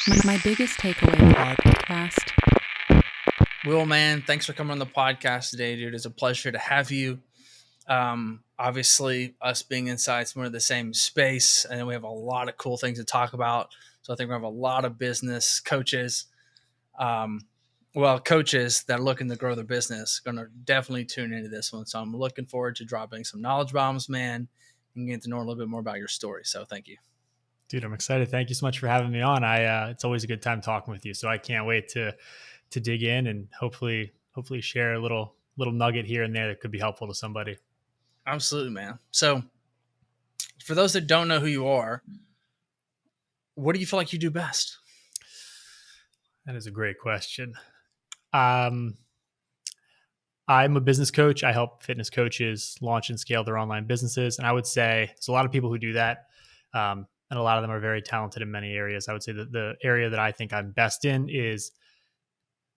My biggest takeaway podcast. Will, man, thanks for coming on the podcast today, dude. It's a pleasure to have you. Obviously, us being inside some of the same space, and we have a lot of cool things to talk about. So I think we have a lot of business coaches, um, coaches that are looking to grow their business, going to definitely tune into this one. So I'm looking forward to dropping some knowledge bombs, man, and getting to know a little bit more about your story. So thank you. Dude, I'm excited. Thank you so much for having me on. It's always a good time talking with you. So I can't wait to dig in and hopefully share a little nugget here and there that could be helpful to somebody. Absolutely, man. So for those that don't know who you are, what do you feel like you do best? That is a great question. Um, I'm a business coach. I help fitness coaches launch and scale their online businesses. And I would say there's a lot of people who do that. And a lot of them are very talented in many areas. I would say that the area that I think I'm best in is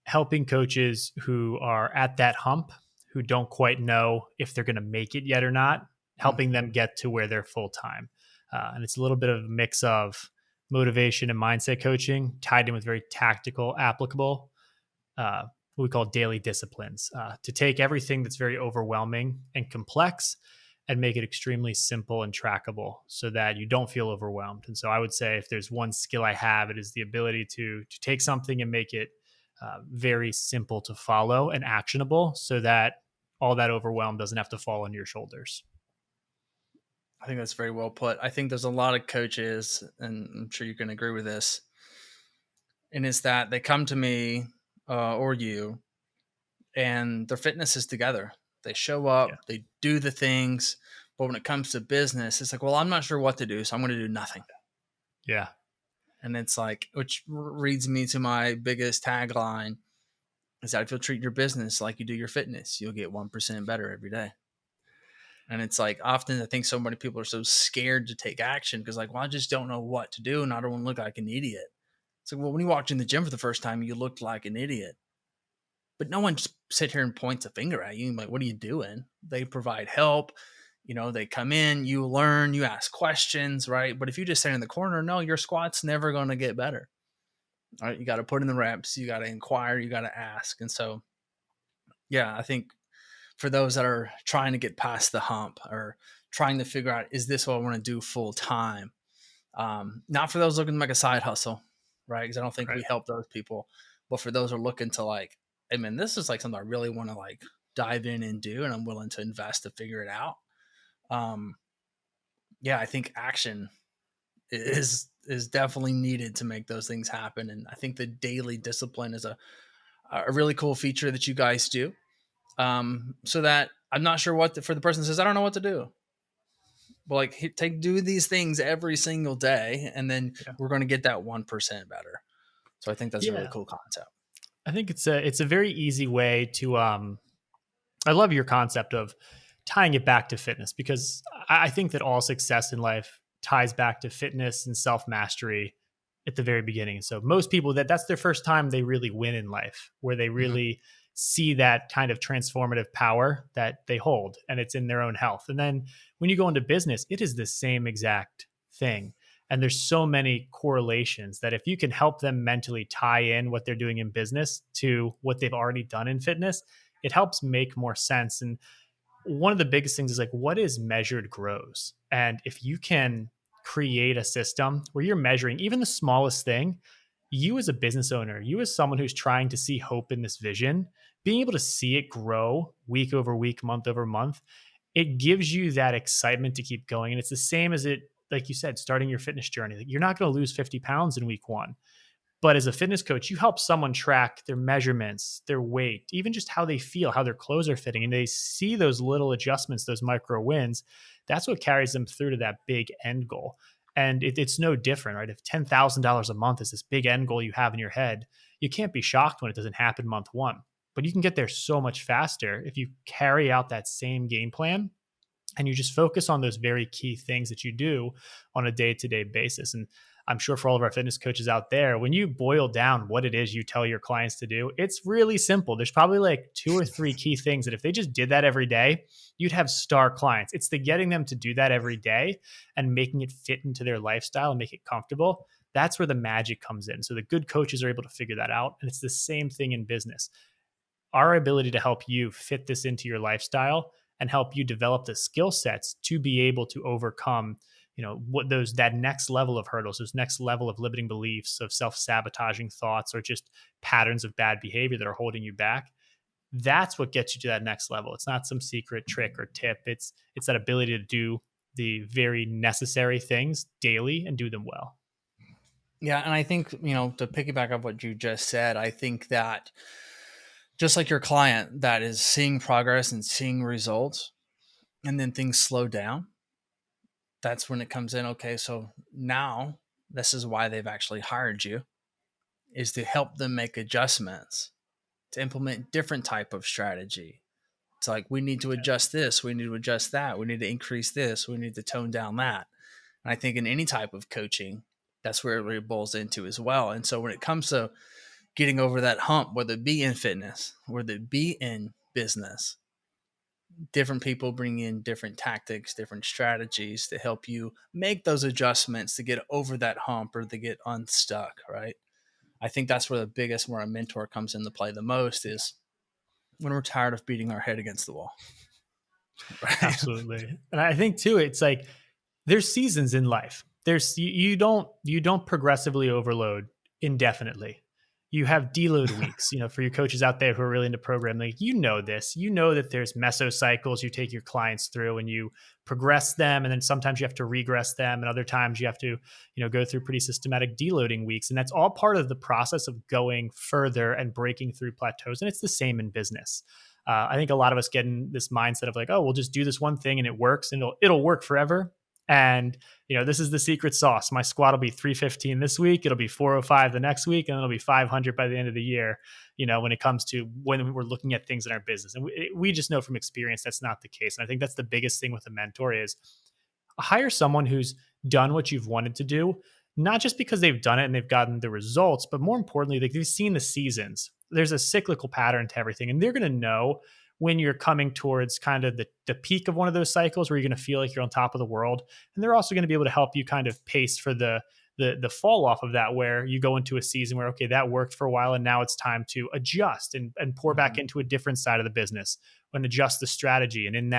helping coaches who are at that hump, who don't quite know if they're going to make it yet or not, helping them get to where they're full time. And it's a little bit of a mix of motivation and mindset coaching tied in with very tactical, applicable, what we call daily disciplines, to take everything that's very overwhelming and complex and make it extremely simple and trackable so that you don't feel overwhelmed. And so I would say if there's one skill I have, it is the ability to take something and make it very simple to follow and actionable so that all that overwhelm doesn't have to fall on your shoulders. I think that's very well put. I think there's a lot of coaches, and I'm sure you can agree with this, and it's that they come to me or you, and their fitness is together. They show Yeah. up, they do the things, but when it comes to business, it's like, well, I'm not sure what to do, so I'm going to do nothing. Yeah. And it's like, which reads me to my biggest tagline is that if you'll treat your business like you do your fitness, you'll get 1% better every day. And it's like often I think so many people are so scared to take action because like, well, I just don't know what to do and I don't want to look like an idiot. It's like, well, when you walked in the gym for the first time, you looked like an idiot. But no one just sit here and points a finger at you. Like, what are you doing? They provide help. They come in, you learn, you ask questions, right? But if you just stand in the corner, no, your squat's never going to get better. All right. You got to put in the reps, you got to inquire, you got to ask. And so, yeah, I think for those that are trying to get past the hump or trying to figure out, is this what I want to do full time? Not for those looking to make a side hustle, right? Because I don't think Right. we help those people. But for those who are looking to like, I mean, this is like something I really want to like dive in and do, and I'm willing to invest to figure it out. Um, yeah, I think action is definitely needed to make those things happen, and I think the daily discipline is a really cool feature that you guys do. So that I'm not sure for the person that says I don't know what to do. Well, like do these things every single day, and then Yeah. we're going to get that 1% better. So I think that's a really Yeah. cool concept. I think it's a very easy way to I love your concept of tying it back to fitness because I think that all success in life ties back to fitness and self mastery at the very beginning. So most people that's their first time they really win in life, where they Mm-hmm. really see that kind of transformative power that they hold, and it's in their own health. And then when you go into business, it is the same exact thing. And there's so many correlations that if you can help them mentally tie in what they're doing in business to what they've already done in fitness, it helps make more sense. And one of the biggest things is like what is measured grows. And if you can create a system where you're measuring even the smallest thing, you as a business owner, you as someone who's trying to see hope in this vision, being able to see it grow week over week, month over month, it gives you that excitement to keep going. And it's the same as it, like you said, starting your fitness journey. Like you're not going to lose 50 pounds in week one. But as a fitness coach, you help someone track their measurements, their weight, even just how they feel, how their clothes are fitting. And they see those little adjustments, those micro wins. That's what carries them through to that big end goal. And it's no different, right? If $10,000 a month is this big end goal you have in your head, you can't be shocked when it doesn't happen month one. But you can get there so much faster if you carry out that same game plan and you just focus on those very key things that you do on a day-to-day basis. And I'm sure for all of our fitness coaches out there, when you boil down what it is you tell your clients to do, it's really simple. There's probably like 2 or 3 key things that if they just did that every day, you'd have star clients. It's the getting them to do that every day and making it fit into their lifestyle and make it comfortable. That's where the magic comes in. So the good coaches are able to figure that out. And it's the same thing in business. Our ability to help you fit this into your lifestyle and help you develop the skill sets to be able to overcome, what those that next level of hurdles, those next level of limiting beliefs, of self-sabotaging thoughts, or just patterns of bad behavior that are holding you back. That's what gets you to that next level. It's not some secret trick or tip. It's that ability to do the very necessary things daily and do them well. Yeah, and I think, to piggyback on what you just said, I think that just like your client that is seeing progress and seeing results, and then things slow down, that's when it comes in. Okay, so now this is why they've actually hired you, is to help them make adjustments, to implement different type of strategy. It's like, we need to adjust this, we need to adjust that, we need to increase this, we need to tone down that. And I think in any type of coaching, that's where it really boils into as well. And so when it comes to getting over that hump, whether it be in fitness, whether it be in business, different people bring in different tactics, different strategies to help you make those adjustments to get over that hump or to get unstuck, right? I think that's where a mentor comes into play the most, is when we're tired of beating our head against the wall. Right? Absolutely. And I think too, it's like there's seasons in life. You don't progressively overload indefinitely. You have deload weeks, for your coaches out there who are really into programming, this. You know that there's mesocycles you take your clients through and you progress them. And then sometimes you have to regress them. And other times you have to, go through pretty systematic deloading weeks. And that's all part of the process of going further and breaking through plateaus. And it's the same in business. I think a lot of us get in this mindset of like, oh, we'll just do this one thing and it works and it'll work forever. And this is the secret sauce. My squat will be 315 this week. It'll be 405 the next week, and it'll be 500 by the end of the year. When it comes to when we're looking at things in our business, and we just know from experience that's not the case. And I think that's the biggest thing with a mentor is hire someone who's done what you've wanted to do, not just because they've done it and they've gotten the results, but more importantly, they've seen the seasons. There's a cyclical pattern to everything, and they're going to know when you're coming towards kind of the peak of one of those cycles where you're going to feel like you're on top of the world. And they're also going to be able to help you kind of pace for the fall off of that, where you go into a season where, okay, that worked for a while and now it's time to adjust and pour back into a different side of the business and adjust the strategy. And in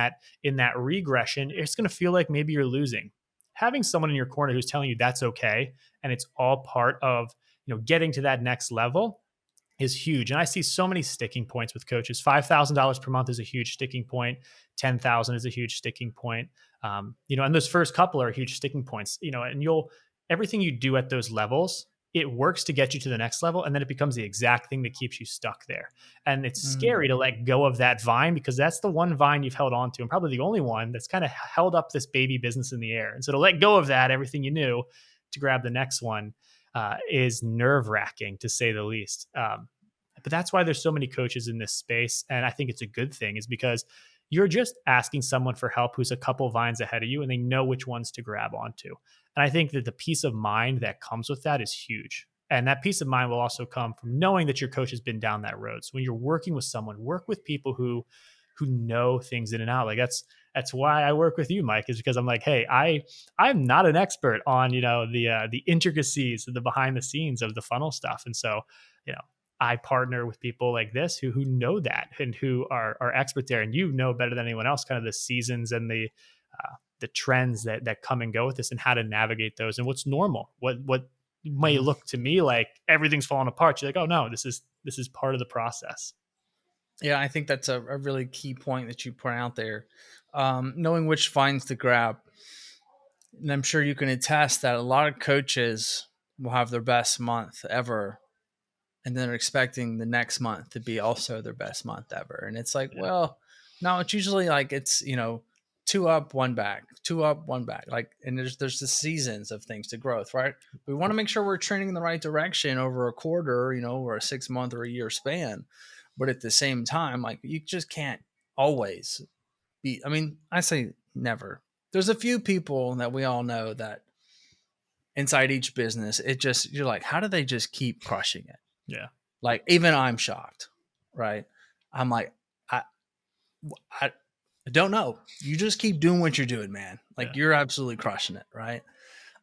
that regression, it's going to feel like maybe you're losing. Having someone in your corner who's telling you that's okay and it's all part of getting to that next level is huge. And I see so many sticking points with coaches. $5,000 per month is a huge sticking point. 10,000 is a huge sticking point. And those first couple are huge sticking points, and everything you do at those levels, it works to get you to the next level. And then it becomes the exact thing that keeps you stuck there. And it's scary to let go of that vine, because that's the one vine you've held on to, and probably the only one that's kind of held up this baby business in the air. And so to let go of that, everything you knew, to grab the next one, is nerve-wracking, to say the least. But that's why there's so many coaches in this space. And I think it's a good thing, is because you're just asking someone for help who's a couple vines ahead of you, and they know which ones to grab onto. And I think that the peace of mind that comes with that is huge. And that peace of mind will also come from knowing that your coach has been down that road. So when you're working with someone, work with people who know things in and out. Like that's why I work with you, Mike, is because I'm like, hey, I'm not an expert on the intricacies of the behind the scenes of the funnel stuff. And so I partner with people like this who know that and who are expert there. And better than anyone else kind of the seasons and the trends that come and go with this, and how to navigate those, and what's normal, what may look to me like everything's falling apart. You're like, oh no, this is part of the process. Yeah, I think that's a really key point that you point out there. Knowing which vines to grab. And I'm sure you can attest that a lot of coaches will have their best month ever, and then they're expecting the next month to be also their best month ever. And it's like, well, no, it's usually like it's, 2 up, 1 back, 2 up, 1 back. Like, and there's the seasons of things to growth, right? We want to make sure we're trending in the right direction over a quarter, or a 6 month or a year span. But at the same time, like, you just can't always I say never. There's a few people that we all know that inside each business, you're like, how do they just keep crushing it? Yeah. Like, even I'm shocked, right? I'm like, I, I don't know. You just keep doing what you're doing, man. Like, Yeah. you're absolutely crushing it, right?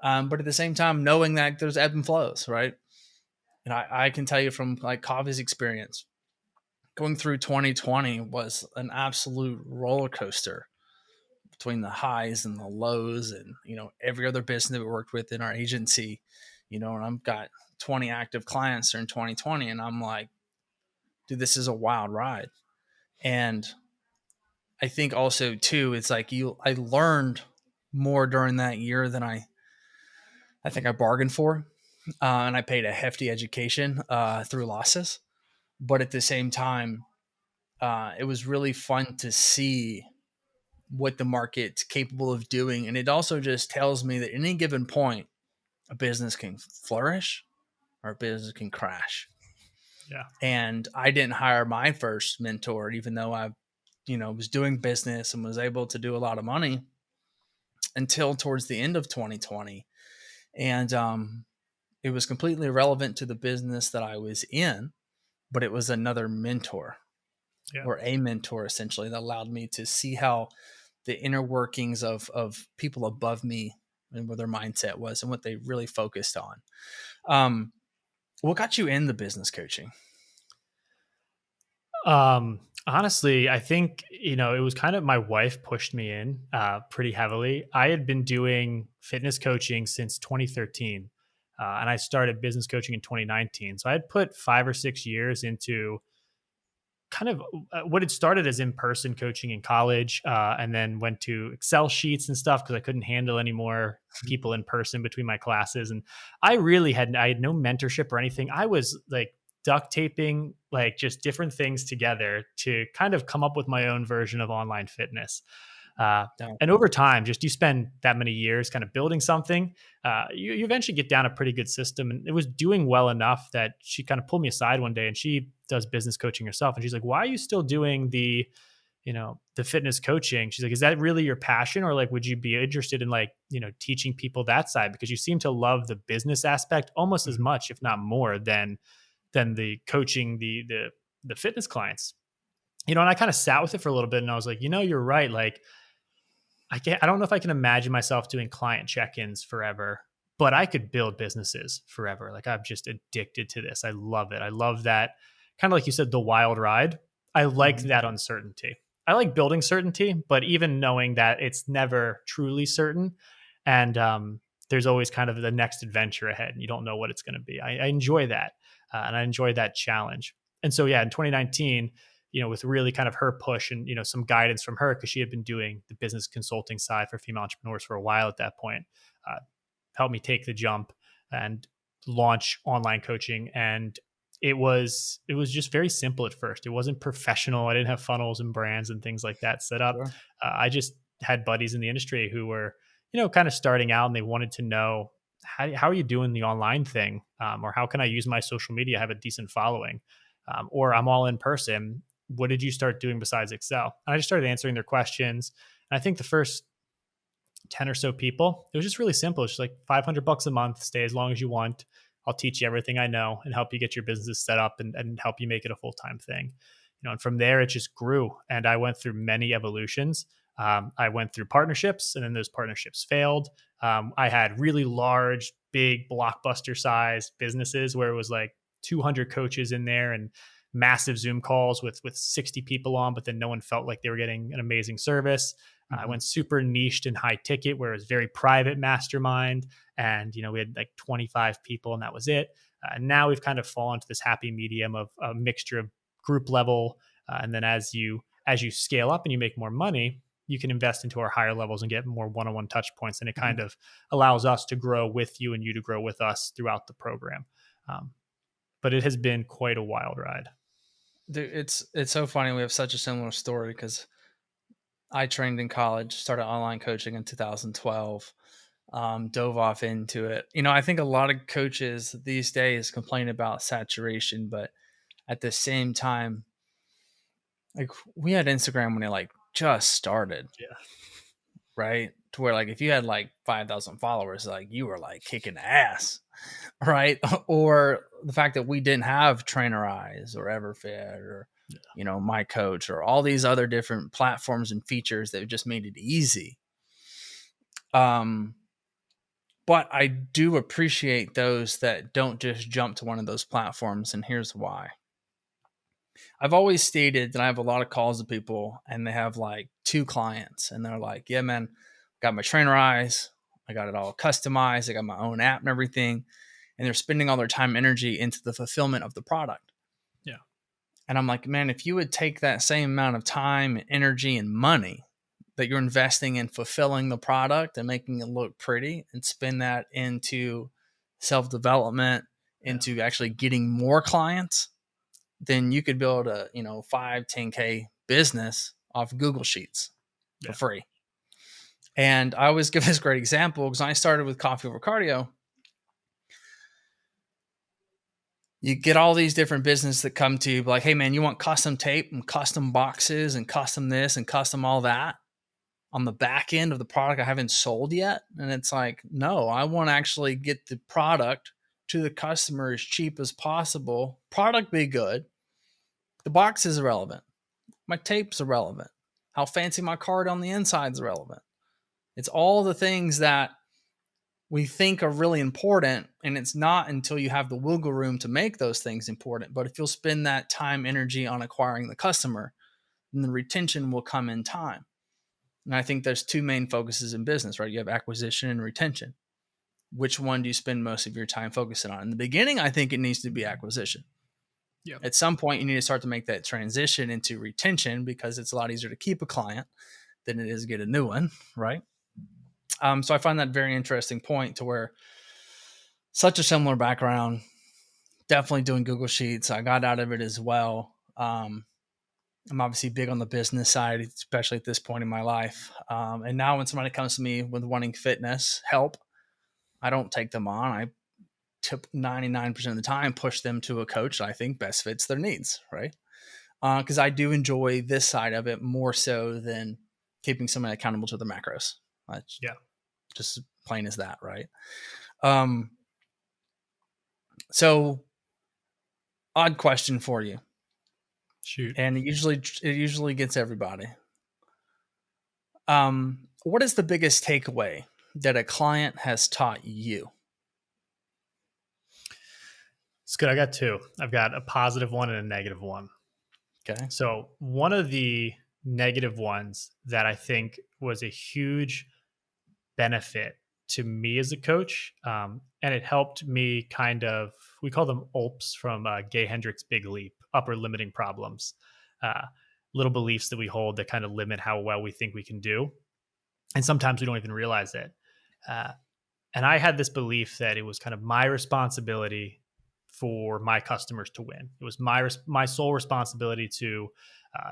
But at the same time, knowing that there's ebb and flows, right? And I can tell you from like Kaveh's experience, going through 2020 was an absolute roller coaster between the highs and the lows, and every other business that we worked with in our agency, and I've got 20 active clients during 2020, and I'm like, dude, this is a wild ride. And I think also too, it's like I learned more during that year than I think I bargained for, and I paid a hefty education through losses. But at the same time, it was really fun to see what the market's capable of doing, and it also just tells me that at any given point, a business can flourish or a business can crash. Yeah. And I didn't hire my first mentor, even though I was doing business and was able to do a lot of money, until towards the end of 2020. And it was completely irrelevant to the business that I was in, but it was another mentor, Yeah. or a mentor essentially, that allowed me to see how the inner workings of people above me and what their mindset was and what they really focused on. What got you in the business coaching? Honestly, I think, it was kind of, my wife pushed me in pretty heavily. I had been doing fitness coaching since 2013, and I started business coaching in 2019. So I had put 5 or 6 years into kind of what had started as in-person coaching in college, and then went to Excel sheets and stuff because I couldn't handle any more people in person between my classes. And I had no mentorship or anything. I was like duct taping like just different things together to kind of come up with my own version of online fitness. Uh, No. and over time, just you spend that many years kind of building something, you eventually get down a pretty good system. And it was doing well enough that she kind of pulled me aside one day, and she does business coaching herself. And she's like, why are you still doing the fitness coaching? She's like, is that really your passion? Or like, would you be interested in like, teaching people that side? Because you seem to love the business aspect almost as much, if not more than the coaching, the fitness clients. And I kind of sat with it for a little bit, and I was like, you're right. Like, I don't know if I can imagine myself doing client check-ins forever, but I could build businesses forever. Like, I'm just addicted to this. I love it. I love that, kind of like you said, the wild ride. I like Mhm. that uncertainty. I like building certainty, but even knowing that it's never truly certain. And there's always kind of the next adventure ahead, and you don't know what it's going to be. I enjoy that. And I enjoy that challenge. And so, yeah, in 2019, with really kind of her push and, some guidance from her, because she had been doing the business consulting side for female entrepreneurs for a while at that point, uh, helped me take the jump and launch online coaching. And it was just very simple at first. It wasn't professional. I didn't have funnels and brands and things like that set up. Sure. I just had buddies in the industry who were, kind of starting out, and they wanted to know, how are you doing the online thing? Or how can I use my social media, have a decent following? Or I'm all in person. What did you start doing besides Excel? And I just started answering their questions. And I think the first 10 or so people, it was just really simple. It's just like $500 a month, stay as long as you want. I'll teach you everything I know and help you get your business set up, and help you make it a full-time thing. And from there, it just grew. And I went through many evolutions. I went through partnerships, and then those partnerships failed. I had really large, big, blockbuster size businesses where it was like 200 coaches in there and massive Zoom calls with 60 people on, but then no one felt like they were getting an amazing service. I Mhm. went super niched and high ticket, where it was very private mastermind, and we had like 25 people, and that was it. And now we've kind of fallen to this happy medium of a mixture of group level, and then as you scale up and you make more money, you can invest into our higher levels and get more one-on-one touch points, and it Mhm. kind of allows us to grow with you and you to grow with us throughout the program. Um, but it has been quite a wild ride. Dude, it's so funny. We have such a similar story because I trained in college, started online coaching in 2012, dove off into it. I think a lot of coaches these days complain about saturation, but at the same time, like, we had Instagram when it like just started. Yeah. right? To where like if you had like 5,000 followers, like you were like kicking ass, right? Or the fact that we didn't have Trainer Eyes or Everfit or My Coach or all these other different platforms and features that just made it easy. But I do appreciate those that don't just jump to one of those platforms, and here's why. I've always stated that I have a lot of calls with people and they have like 2 clients and they're like, yeah, man, got my Trainer Eyes. I got it all customized. I got my own app and everything. And they're spending all their time and energy into the fulfillment of the product. Yeah. And I'm like, man, if you would take that same amount of time, energy, and money that you're investing in fulfilling the product and making it look pretty and spend that into self-development, into actually getting more clients, then you could build a 5-10K business off Google Sheets for free. And I always give this great example because I started with Coffee Over Cardio. You get all these different businesses that come to you like, hey man, you want custom tape and custom boxes and custom this and custom all that on the back end of the product I haven't sold yet? And it's like, no, I want to actually get the product to the customer as cheap as possible. Product be good. The box is irrelevant. My tape's irrelevant. How fancy my card on the inside is irrelevant. It's all the things that we think are really important, and it's not until you have the wiggle room to make those things important. But if you'll spend that time, energy on acquiring the customer, then the retention will come in time. And I think there's 2 main focuses in business, right? You have acquisition and retention. Which one do you spend most of your time focusing on? In the beginning, I think it needs to be acquisition. Yeah. At some point, you need to start to make that transition into retention because it's a lot easier to keep a client than it is get a new one, right? So I find that very interesting point to where such a similar background, definitely doing Google Sheets. I got out of it as well. I'm obviously big on the business side, especially at this point in my life. And now when somebody comes to me with wanting fitness help, I don't take them on. I 99% of the time push them to a coach that I think best fits their needs, right? Because I do enjoy this side of it more so than keeping somebody accountable to the macros. Just plain as that, right? So odd question for you. Shoot. And it usually gets everybody. What is the biggest takeaway that a client has taught you? It's good. I got 2. I've got a positive one and a negative one. Okay. So one of the negative ones that I think was a huge benefit to me as a coach, and it helped me we call them ULPs from Gay Hendricks' Big Leap, upper limiting problems, little beliefs that we hold that kind of limit how well we think we can do. And sometimes we don't even realize it. And I had this belief that it was kind of my responsibility for my customers to win. It was my sole responsibility to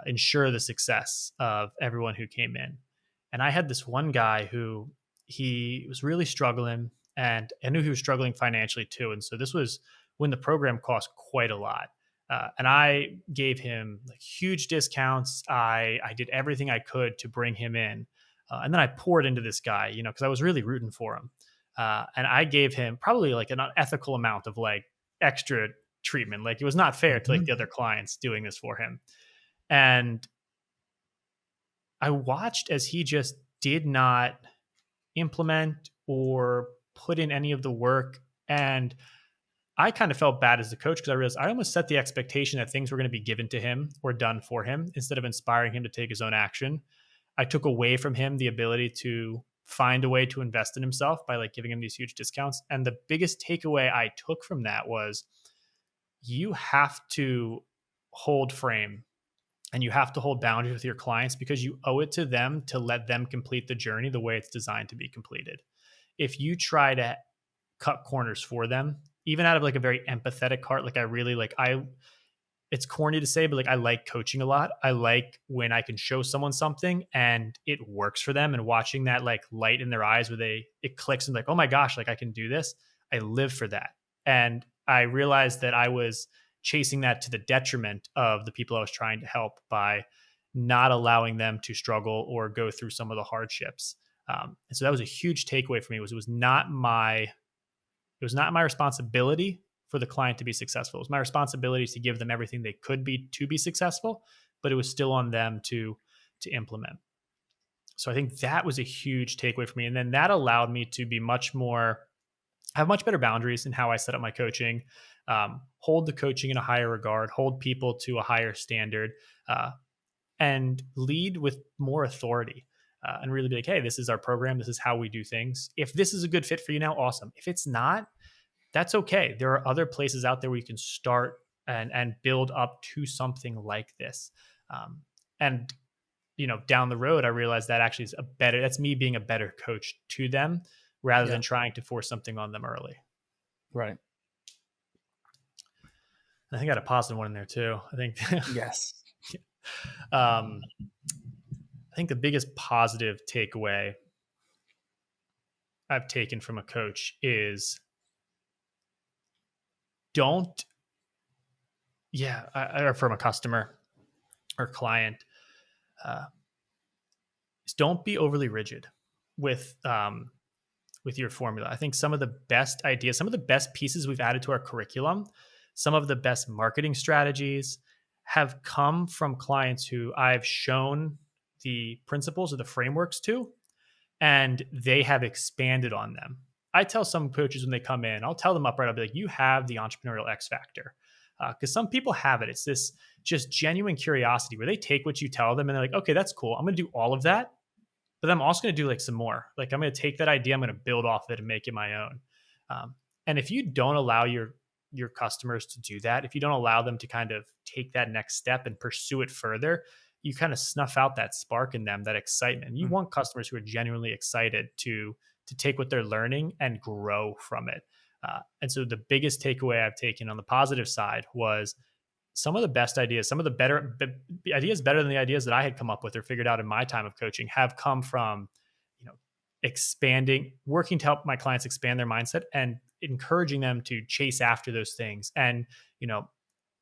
ensure the success of everyone who came in. And I had this one guy who he was really struggling, and I knew he was struggling financially too. And so this was when the program cost quite a lot. And I gave him like huge discounts. I did everything I could to bring him in. And then I poured into this guy, because I was really rooting for him. And I gave him probably like an unethical amount of like extra treatment. Like it was not fair to like the other clients doing this for him. And I watched as he just did not implement or put in any of the work. And I kind of felt bad as the coach because I realized I almost set the expectation that things were going to be given to him or done for him instead of inspiring him to take his own action. I took away from him the ability to find a way to invest in himself by like giving him these huge discounts. And the biggest takeaway I took from that was you have to hold frame and you have to hold boundaries with your clients because you owe it to them to let them complete the journey the way it's designed to be completed. If you try to cut corners for them, even out of like a very empathetic heart, like I really like, it's corny to say, but like I like coaching a lot. I like when I can show someone something and it works for them and watching that like light in their eyes where it clicks and like, oh my gosh, like I can do this. I live for that. And I realized that I was chasing that to the detriment of the people I was trying to help by not allowing them to struggle or go through some of the hardships. And so that was a huge takeaway for me. It was not my responsibility for the client to be successful. It was my responsibility to give them everything they could be to be successful, but it was still on them to implement. So I think that was a huge takeaway for me. And then that allowed me to be have much better boundaries in how I set up my coaching, hold the coaching in a higher regard, hold people to a higher standard, and lead with more authority. And really be like, hey, this is our program. This is how we do things. If this is a good fit for you now, awesome. If it's not, that's okay. There are other places out there where you can start and build up to something like this. And down the road, I realized that actually is that's me being a better coach to them rather than trying to force something on them early. Right. I think I had a positive one in there too. I think, yes. I think the biggest positive takeaway I've taken from a coach is or from a customer or client, is don't be overly rigid with your formula. I think some of the best ideas, some of the best pieces we've added to our curriculum, some of the best marketing strategies have come from clients who I've shown the principles or the frameworks to, and they have expanded on them. I tell some coaches when they come in, I'll tell them upright, I'll be like, you have the entrepreneurial X factor. Because some people have it. It's this just genuine curiosity where they take what you tell them and they're like, okay, that's cool. I'm going to do all of that. But I'm also going to do like some more. Like I'm going to take that idea, I'm going to build off of it and make it my own. And if you don't allow your customers to do that, if you don't allow them to kind of take that next step and pursue it further, you kind of snuff out that spark in them, that excitement. You want customers who are genuinely excited to take what they're learning and grow from it. And so the biggest takeaway I've taken on the positive side was some of the best ideas, some of the ideas better than the ideas that I had come up with or figured out in my time of coaching have come from, working to help my clients expand their mindset and encouraging them to chase after those things. And,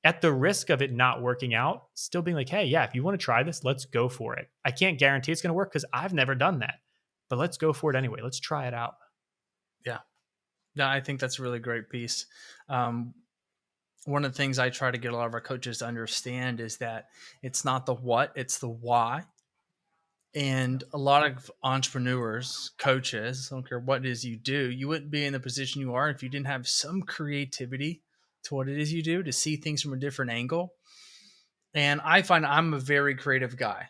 at the risk of it not working out, still being like, hey, yeah, if you want to try this, let's go for it. I can't guarantee it's going to work because I've never done that, but let's go for it anyway. Let's try it out. Yeah. No, I think that's a really great piece. One of the things I try to get a lot of our coaches to understand is that it's not the what, it's the why. And a lot of entrepreneurs, coaches, I don't care what it is you do, you wouldn't be in the position you are if you didn't have some creativity to what it is you do, to see things from a different angle. And I find I'm a very creative guy.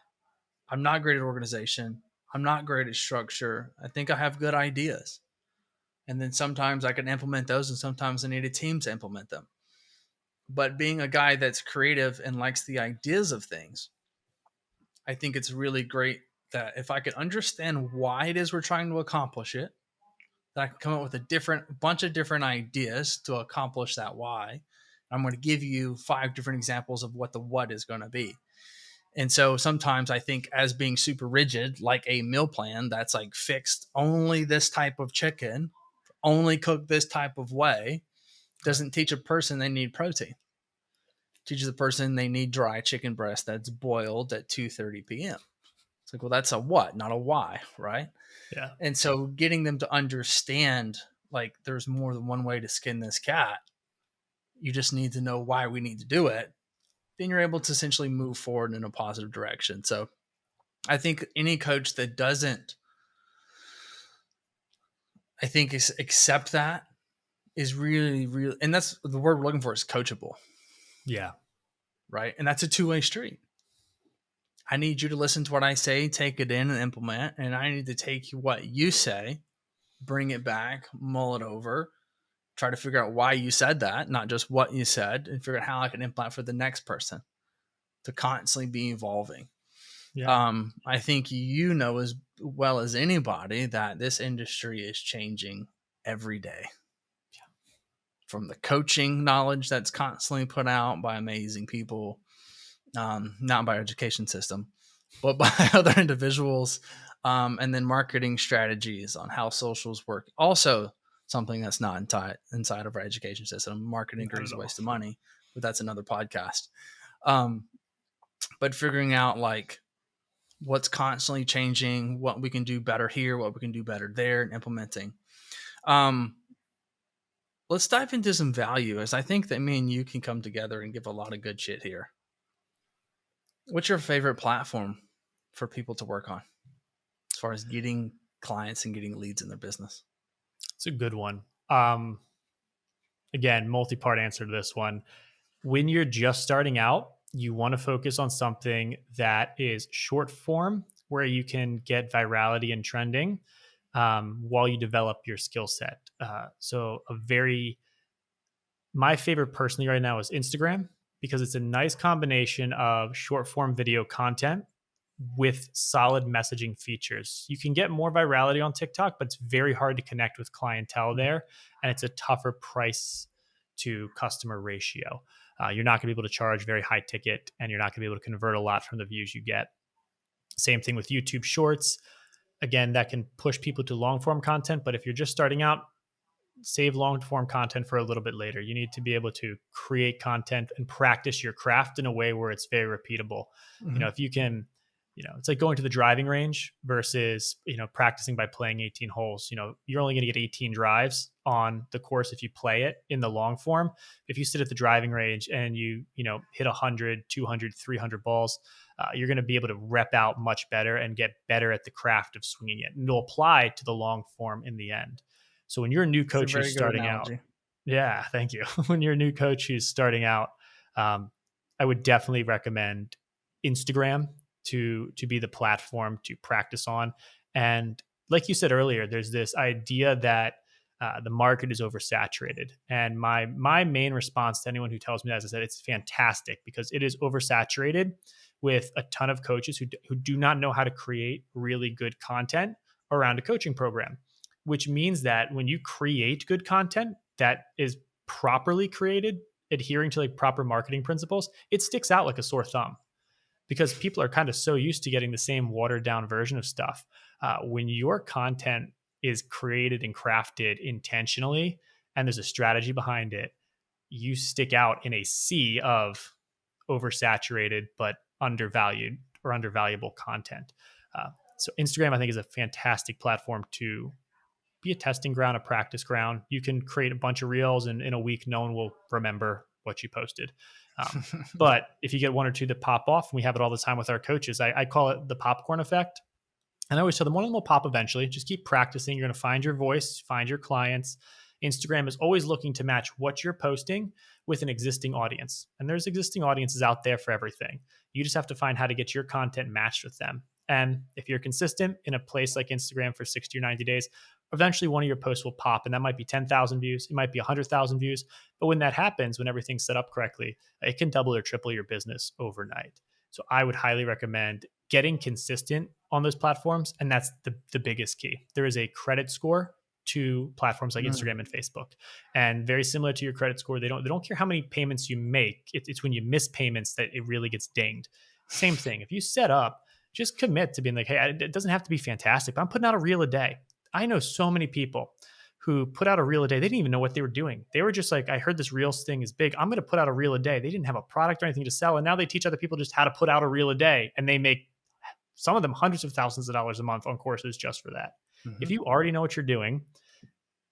I'm not great at organization. I'm not great at structure. I think I have good ideas. And then sometimes I can implement those, and sometimes I need a team to implement them. But being a guy that's creative and likes the ideas of things, I think it's really great that if I could understand why it is we're trying to accomplish it, that I can come up with a bunch of different ideas to accomplish that why. I'm going to give you 5 different examples of what the what is going to be. And so sometimes I think as being super rigid, like a meal plan that's like fixed, only this type of chicken, only cook this type of way, doesn't teach a person they need protein. Teaches a person they need dry chicken breast that's boiled at 2:30 p.m. It's like, well, that's a what, not a why, right? Yeah. And so getting them to understand, like, there's more than one way to skin this cat. You just need to know why we need to do it. Then you're able to essentially move forward in a positive direction. So I think any coach that doesn't, I think, accept that is really, really, and that's the word we're looking for, is coachable. Yeah. Right. And that's a two-way street. I need you to listen to what I say, take it in and implement. And I need to take what you say, bring it back, mull it over, try to figure out why you said that, not just what you said, and figure out how I can implement for the next person to constantly be evolving. Yeah. I think as well as anybody that this industry is changing every day. From the coaching knowledge that's constantly put out by amazing people, not by our education system, but by other individuals, and then marketing strategies on how socials work. Also, something that's not inside of our education system. Marketing is a waste of money, but that's another podcast. But figuring out, like, what's constantly changing, what we can do better here, what we can do better there, and implementing. Um, let's dive into some value, as I think that me and you can come together and give a lot of good shit here. What's your favorite platform for people to work on as far as getting clients and getting leads in their business? It's a good one. Again, multi-part answer to this one. When you're just starting out, you want to focus on something that is short form, where you can get virality and trending while you develop your skill set. My favorite personally right now is Instagram, because it's a nice combination of short form video content with solid messaging features. You can get more virality on TikTok, but it's very hard to connect with clientele there. And it's a tougher price to customer ratio. You're not going to be able to charge very high ticket, and you're not going to be able to convert a lot from the views you get. Same thing with YouTube Shorts. Again, that can push people to long form content. But if you're just starting out, save long form content for a little bit later. You need to be able to create content and practice your craft in a way where it's very repeatable. Mm-hmm. If you can, it's like going to the driving range versus, practicing by playing 18 holes. You're only going to get 18 drives on the course if you play it in the long form. If you sit at the driving range and you hit 100, 200, 300 balls, you're going to be able to rep out much better and get better at the craft of swinging it. And it'll apply to the long form in the end. So when you're a new coach who's starting out, yeah, thank you. When you're a new coach who's starting out, I would definitely recommend Instagram to be the platform to practice on. And like you said earlier, there's this idea that the market is oversaturated. And my main response to anyone who tells me that is, I said, it's fantastic, because it is oversaturated with a ton of coaches who do not know how to create really good content around a coaching program. Which means that when you create good content that is properly created, adhering to like proper marketing principles, it sticks out like a sore thumb, because people are kind of so used to getting the same watered down version of stuff. When your content is created and crafted intentionally, and there's a strategy behind it, you stick out in a sea of oversaturated but undervalued or undervaluable content. So Instagram, I think, is a fantastic platform to be a testing ground, a practice ground. You can create a bunch of reels, and in a week, no one will remember what you posted. But if you get one or two that pop off, and we have it all the time with our coaches, I call it the popcorn effect. And I always tell them one of them will pop eventually. Just keep practicing. You're going to find your voice, find your clients. Instagram is always looking to match what you're posting with an existing audience. And there's existing audiences out there for everything. You just have to find how to get your content matched with them. And if you're consistent in a place like Instagram for 60 or 90 days, eventually one of your posts will pop, and that might be 10,000 views. It might be 100,000 views. But when that happens, when everything's set up correctly, it can double or triple your business overnight. So I would highly recommend getting consistent on those platforms. And that's the biggest key. There is a credit score to platforms like Instagram and Facebook. And very similar to your credit score, they don't care how many payments you make. It's when you miss payments that it really gets dinged. Same thing. If you set up, just commit to being like, hey, it doesn't have to be fantastic, but I'm putting out a reel a day. I know so many people who put out a reel a day. They didn't even know what they were doing. They were just like, I heard this Reels thing is big. I'm going to put out a reel a day. They didn't have a product or anything to sell. And now they teach other people just how to put out a reel a day. And they make, some of them, hundreds of thousands of dollars a month on courses just for that. Mm-hmm. If you already know what you're doing,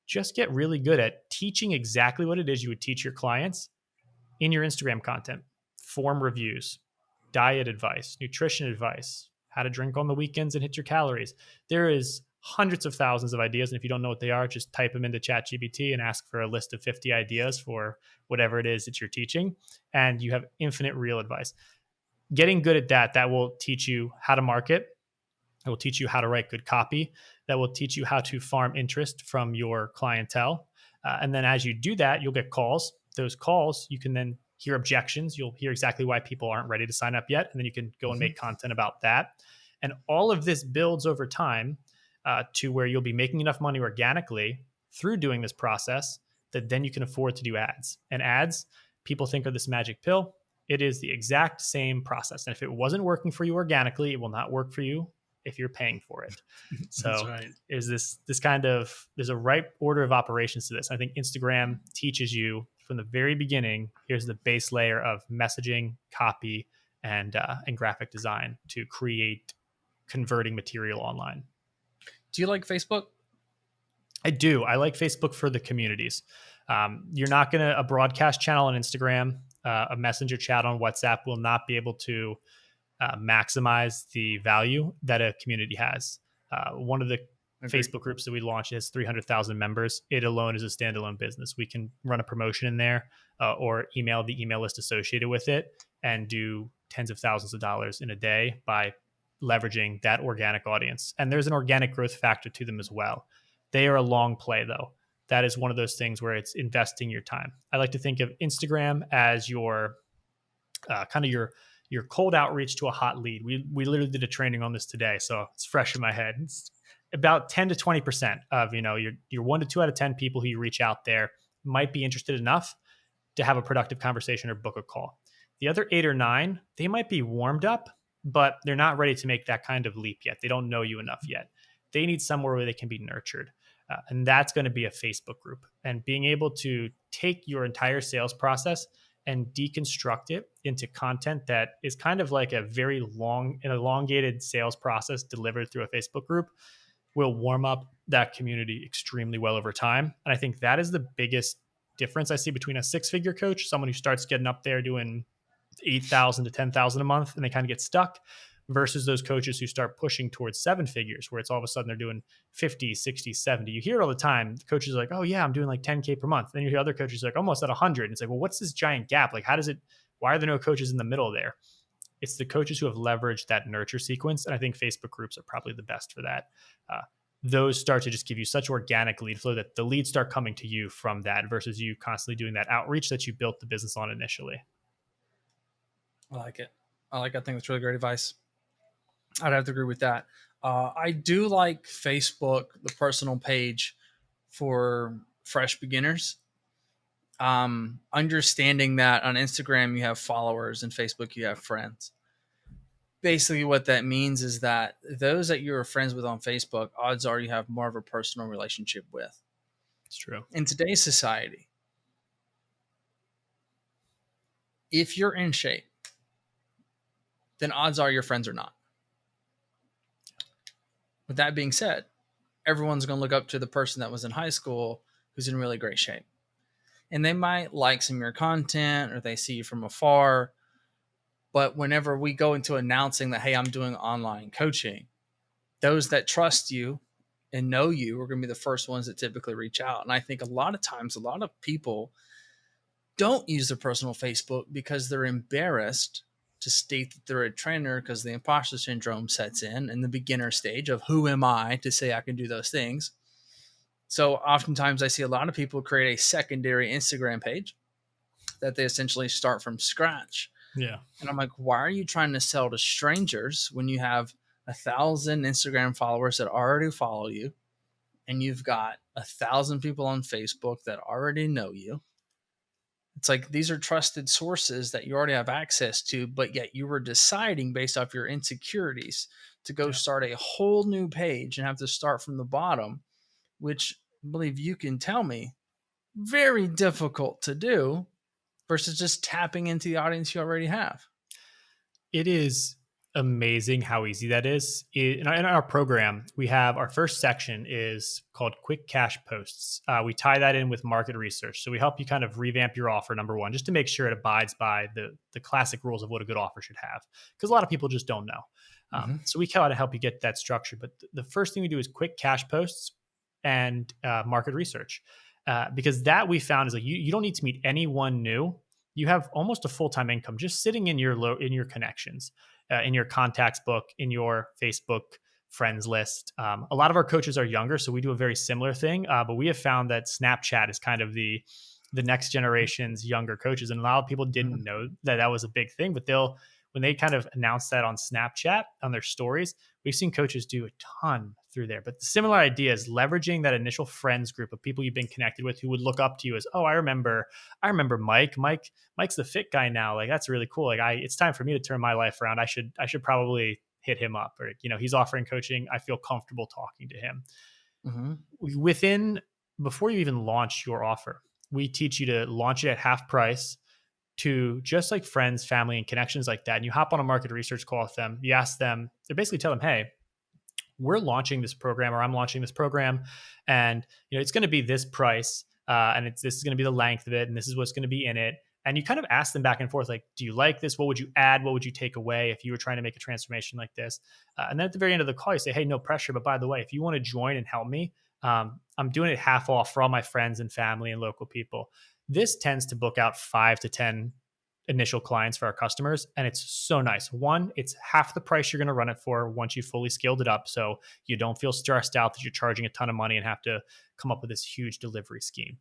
just get really good at teaching exactly what it is you would teach your clients in your Instagram content. Form reviews, diet advice, nutrition advice, how to drink on the weekends and hit your calories. There is hundreds of thousands of ideas. And if you don't know what they are, just type them into ChatGPT and ask for a list of 50 ideas for whatever it is that you're teaching. And you have infinite real advice. Getting good at that will teach you how to market. It will teach you how to write good copy. That will teach you how to farm interest from your clientele. And then as you do that, you'll get calls. Those calls, you can then hear objections. You'll hear exactly why people aren't ready to sign up yet. And then you can go and make content about that. And all of this builds over time to where you'll be making enough money organically through doing this process that then you can afford to do ads. And ads, people think are this magic pill. It is the exact same process. And if it wasn't working for you organically, it will not work for you if you're paying for it. So right. Is this kind of, there's a right order of operations to this. I think Instagram teaches you from the very beginning, here's the base layer of messaging, copy, and graphic design to create converting material online. Do you like Facebook? I do. I like Facebook for the communities. You're not going to, a broadcast channel on Instagram, a messenger chat on WhatsApp will not be able to maximize the value that a community has. One of the Agreed. Facebook groups that we launched has 300,000 members. It alone is a standalone business. We can run a promotion in there or email the email list associated with it and do tens of thousands of dollars in a day by leveraging that organic audience. And there's an organic growth factor to them as well. They are a long play, though. That is one of those things where it's investing your time. I like to think of Instagram as your kind of your cold outreach to a hot lead. We literally did a training on this today, so it's fresh in my head. It's about 10 to 20% of your 1 to 2 out of 10 people who you reach out there might be interested enough to have a productive conversation or book a call. The other 8 or 9, they might be warmed up, but they're not ready to make that kind of leap yet. They don't know you enough yet. They need somewhere where they can be nurtured. And that's going to be a Facebook group. And being able to take your entire sales process and deconstruct it into content that is kind of like a very long and elongated sales process delivered through a Facebook group will warm up that community extremely well over time. And I think that is the biggest difference I see between a 6-figure coach, someone who starts getting up there doing 8,000 to 10,000 a month and they kind of get stuck, versus those coaches who start pushing towards 7 figures where it's all of a sudden they're doing 50, 60, 70. You hear it all the time. The coaches are like, oh yeah, I'm doing like 10K per month. Then you hear other coaches like almost at 100. And it's like, well, what's this giant gap? Like, why are there no coaches in the middle there? It's the coaches who have leveraged that nurture sequence. And I think Facebook groups are probably the best for that. Those start to just give you such organic lead flow that the leads start coming to you from that versus you constantly doing that outreach that you built the business on initially. I like it. I think that's really great advice. I'd have to agree with that. I do like Facebook, the personal page for fresh beginners. Understanding that on Instagram you have followers and Facebook you have friends. Basically what that means is that those that you're friends with on Facebook, odds are you have more of a personal relationship with. It's true. In today's society, if you're in shape, then odds are your friends are not. With that being said, everyone's going to look up to the person that was in high school who's in really great shape. And they might like some of your content or they see you from afar. But whenever we go into announcing that, hey, I'm doing online coaching, those that trust you and know you are going to be the first ones that typically reach out. And I think a lot of times, a lot of people don't use their personal Facebook because they're embarrassed to state that they're a trainer because the imposter syndrome sets in the beginner stage of who am I to say I can do those things. So oftentimes I see a lot of people create a secondary Instagram page that they essentially start from scratch. Yeah. And I'm like, why are you trying to sell to strangers when you have 1,000 Instagram followers that already follow you and you've got 1,000 people on Facebook that already know you? It's like these are trusted sources that you already have access to, but yet you were deciding based off your insecurities to go start a whole new page and have to start from the bottom, which I believe you can tell me very difficult to do versus just tapping into the audience you already have. It is amazing how easy that is. In our program, we have our first section is called quick cash posts. We tie that in with market research. So we help you kind of revamp your offer, number one, just to make sure it abides by the classic rules of what a good offer should have. Because a lot of people just don't know. So we kind of help you get that structure. But the first thing we do is quick cash posts and market research. Because that we found is like you don't need to meet anyone new. You have almost a full-time income just sitting in your connections, in your contacts book, in your Facebook friends list. A lot of our coaches are younger, so we do a very similar thing. But we have found that Snapchat is kind of the next generation's younger coaches, and a lot of people didn't know that was a big thing. But when they kind of announce that on Snapchat on their stories, we've seen coaches do a ton through there. But the similar idea is leveraging that initial friends group of people you've been connected with who would look up to you as, oh, I remember Mike. Mike's the fit guy now. Like, that's really cool. Like, it's time for me to turn my life around. I should probably hit him up, or, he's offering coaching. I feel comfortable talking to him. Before you even launch your offer, we teach you to launch it at half price to just like friends, family, and connections like that. And you hop on a market research call with them. You ask them, they basically tell them, hey, we're launching this program, or I'm launching this program, and it's going to be this price, and this is going to be the length of it, and this is what's going to be in it. And you kind of ask them back and forth, like, do you like this? What would you add? What would you take away if you were trying to make a transformation like this? And then at the very end of the call, you say, hey, no pressure, but by the way, if you want to join and help me, I'm doing it half off for all my friends and family and local people. This tends to book out 5 to 10 initial clients for our customers. And it's so nice. One, it's half the price you're going to run it for once you fully scaled it up. So you don't feel stressed out that you're charging a ton of money and have to come up with this huge delivery scheme.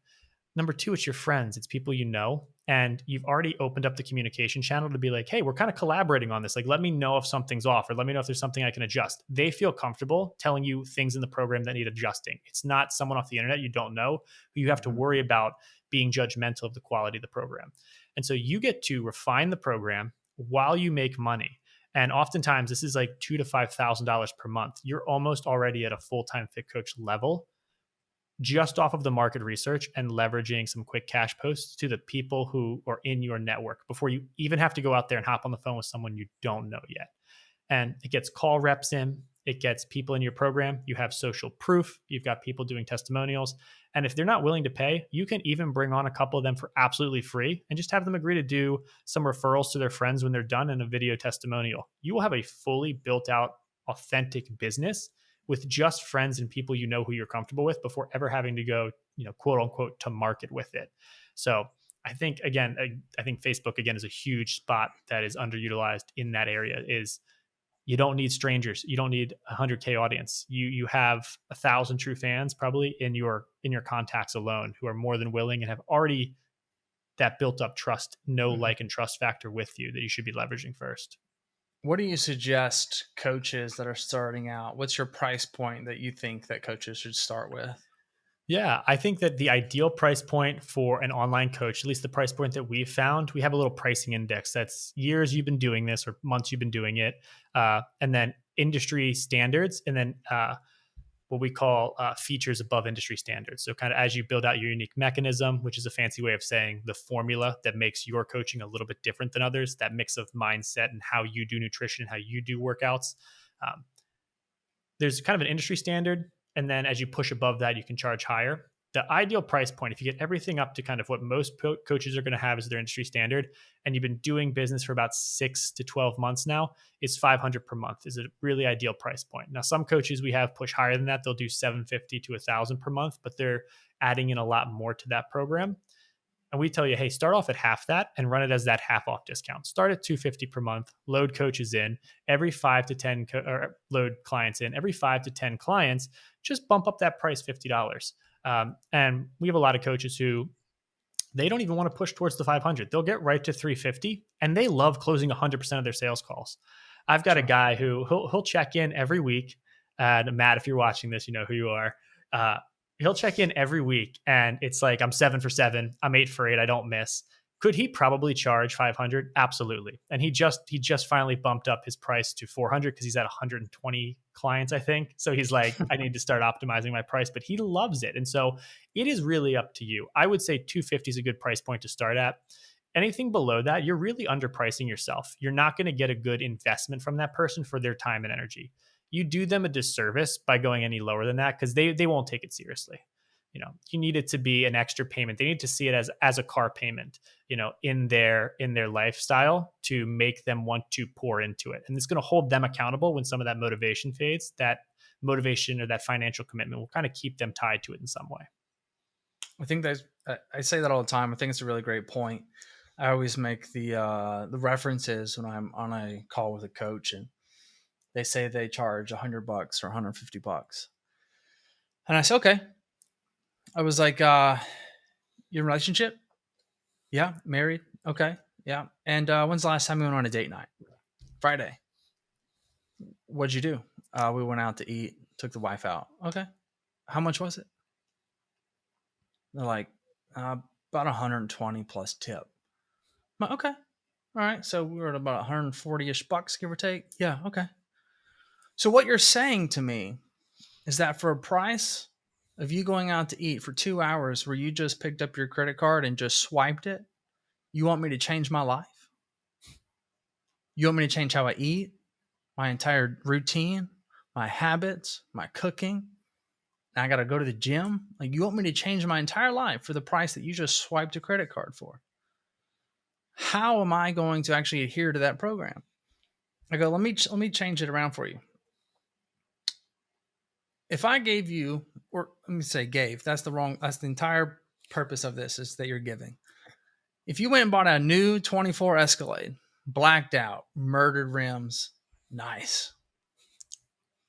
Number two, it's your friends, it's people you know, and you've already opened up the communication channel to be like, hey, we're kind of collaborating on this. Like, let me know if something's off, or let me know if there's something I can adjust. They feel comfortable telling you things in the program that need adjusting. It's not someone off the internet you don't know who you have to worry about being judgmental of the quality of the program. And so you get to refine the program while you make money. And oftentimes this is like $2,000 to $5,000 per month. You're almost already at a full-time fit coach level just off of the market research and leveraging some quick cash posts to the people who are in your network before you even have to go out there and hop on the phone with someone you don't know yet. And it gets call reps in, it gets people in your program. You have social proof, you've got people doing testimonials. And if they're not willing to pay, you can even bring on a couple of them for absolutely free and just have them agree to do some referrals to their friends when they're done in a video testimonial. You will have a fully built out, authentic business with just friends and people you know who you're comfortable with before ever having to go, quote unquote, to market with it. So I think, again, I think Facebook, again, is a huge spot that is underutilized in that area. Is you don't need strangers. You don't need 100K audience. You have 1,000 true fans probably in your contacts alone who are more than willing and have already that built up trust, like, and trust factor with you that you should be leveraging first. What do you suggest coaches that are starting out? What's your price point that you think that coaches should start with? Yeah, I think that the ideal price point for an online coach, at least the price point that we've found, we have a little pricing index that's years you've been doing this or months you've been doing it, and then industry standards, and then what we call features above industry standards. So kind of as you build out your unique mechanism, which is a fancy way of saying the formula that makes your coaching a little bit different than others, that mix of mindset and how you do nutrition and how you do workouts. There's kind of an industry standard. And then as you push above that, you can charge higher. The ideal price point, if you get everything up to kind of what most coaches are going to have as their industry standard, and you've been doing business for about 6 to 12 months now, is $500 per month is a really ideal price point. Now, some coaches we have push higher than that. They'll do $750 to $1,000 per month, but they're adding in a lot more to that program. And we tell you, hey, start off at half that and run it as that half off discount. Start at $250 per month, load coaches in every 5 to 10 or load clients in every 5 to 10 clients, just bump up that price $50. And we have a lot of coaches who they don't even want to push towards the 500. They'll get right to 350 and they love closing 100% of their sales calls. I've got a guy who he'll check in every week. And Matt, if you're watching this, you know who you are. He'll check in every week and it's like, I'm 7 for 7. I'm 8 for 8. I don't miss. Could he probably charge 500? Absolutely. And he just finally bumped up his price to 400 because he's at 120 clients, I think. So he's like, I need to start optimizing my price, but he loves it. And so it is really up to you. I would say 250 is a good price point to start at. Anything below that, you're really underpricing yourself. You're not going to get a good investment from that person for their time and energy. You do them a disservice by going any lower than that because they won't take it seriously. You need it to be an extra payment. They need to see it as a car payment, in their lifestyle to make them want to pour into it. And it's going to hold them accountable when some of that motivation fades. That motivation or that financial commitment will kind of keep them tied to it in some way. I think I say that all the time. I think it's a really great point. I always make the references when I'm on a call with a coach and they say they charge $100 or $150. And I say, okay. I was like, your relationship? Yeah. Married? Okay. Yeah. And when's the last time we went on a date night? Friday. What'd you do? We went out to eat, took the wife out. Okay. How much was it? They're like, about 120 plus tip. I'm like, okay. All right. So we were at about 140-ish bucks, give or take. Yeah. Okay. So what you're saying to me is that for a price of you going out to eat for 2 hours where you just picked up your credit card and just swiped it, you want me to change my life? You want me to change how I eat, my entire routine, my habits, my cooking. And I got to go to the gym. Like, you want me to change my entire life for the price that you just swiped a credit card for? How am I going to actually adhere to that program? I go, let me change it around for you. If I gave you, or let me say gave, that's the entire purpose of this, is that you're giving. If you went and bought a new 24 Escalade, blacked out, murdered rims, nice,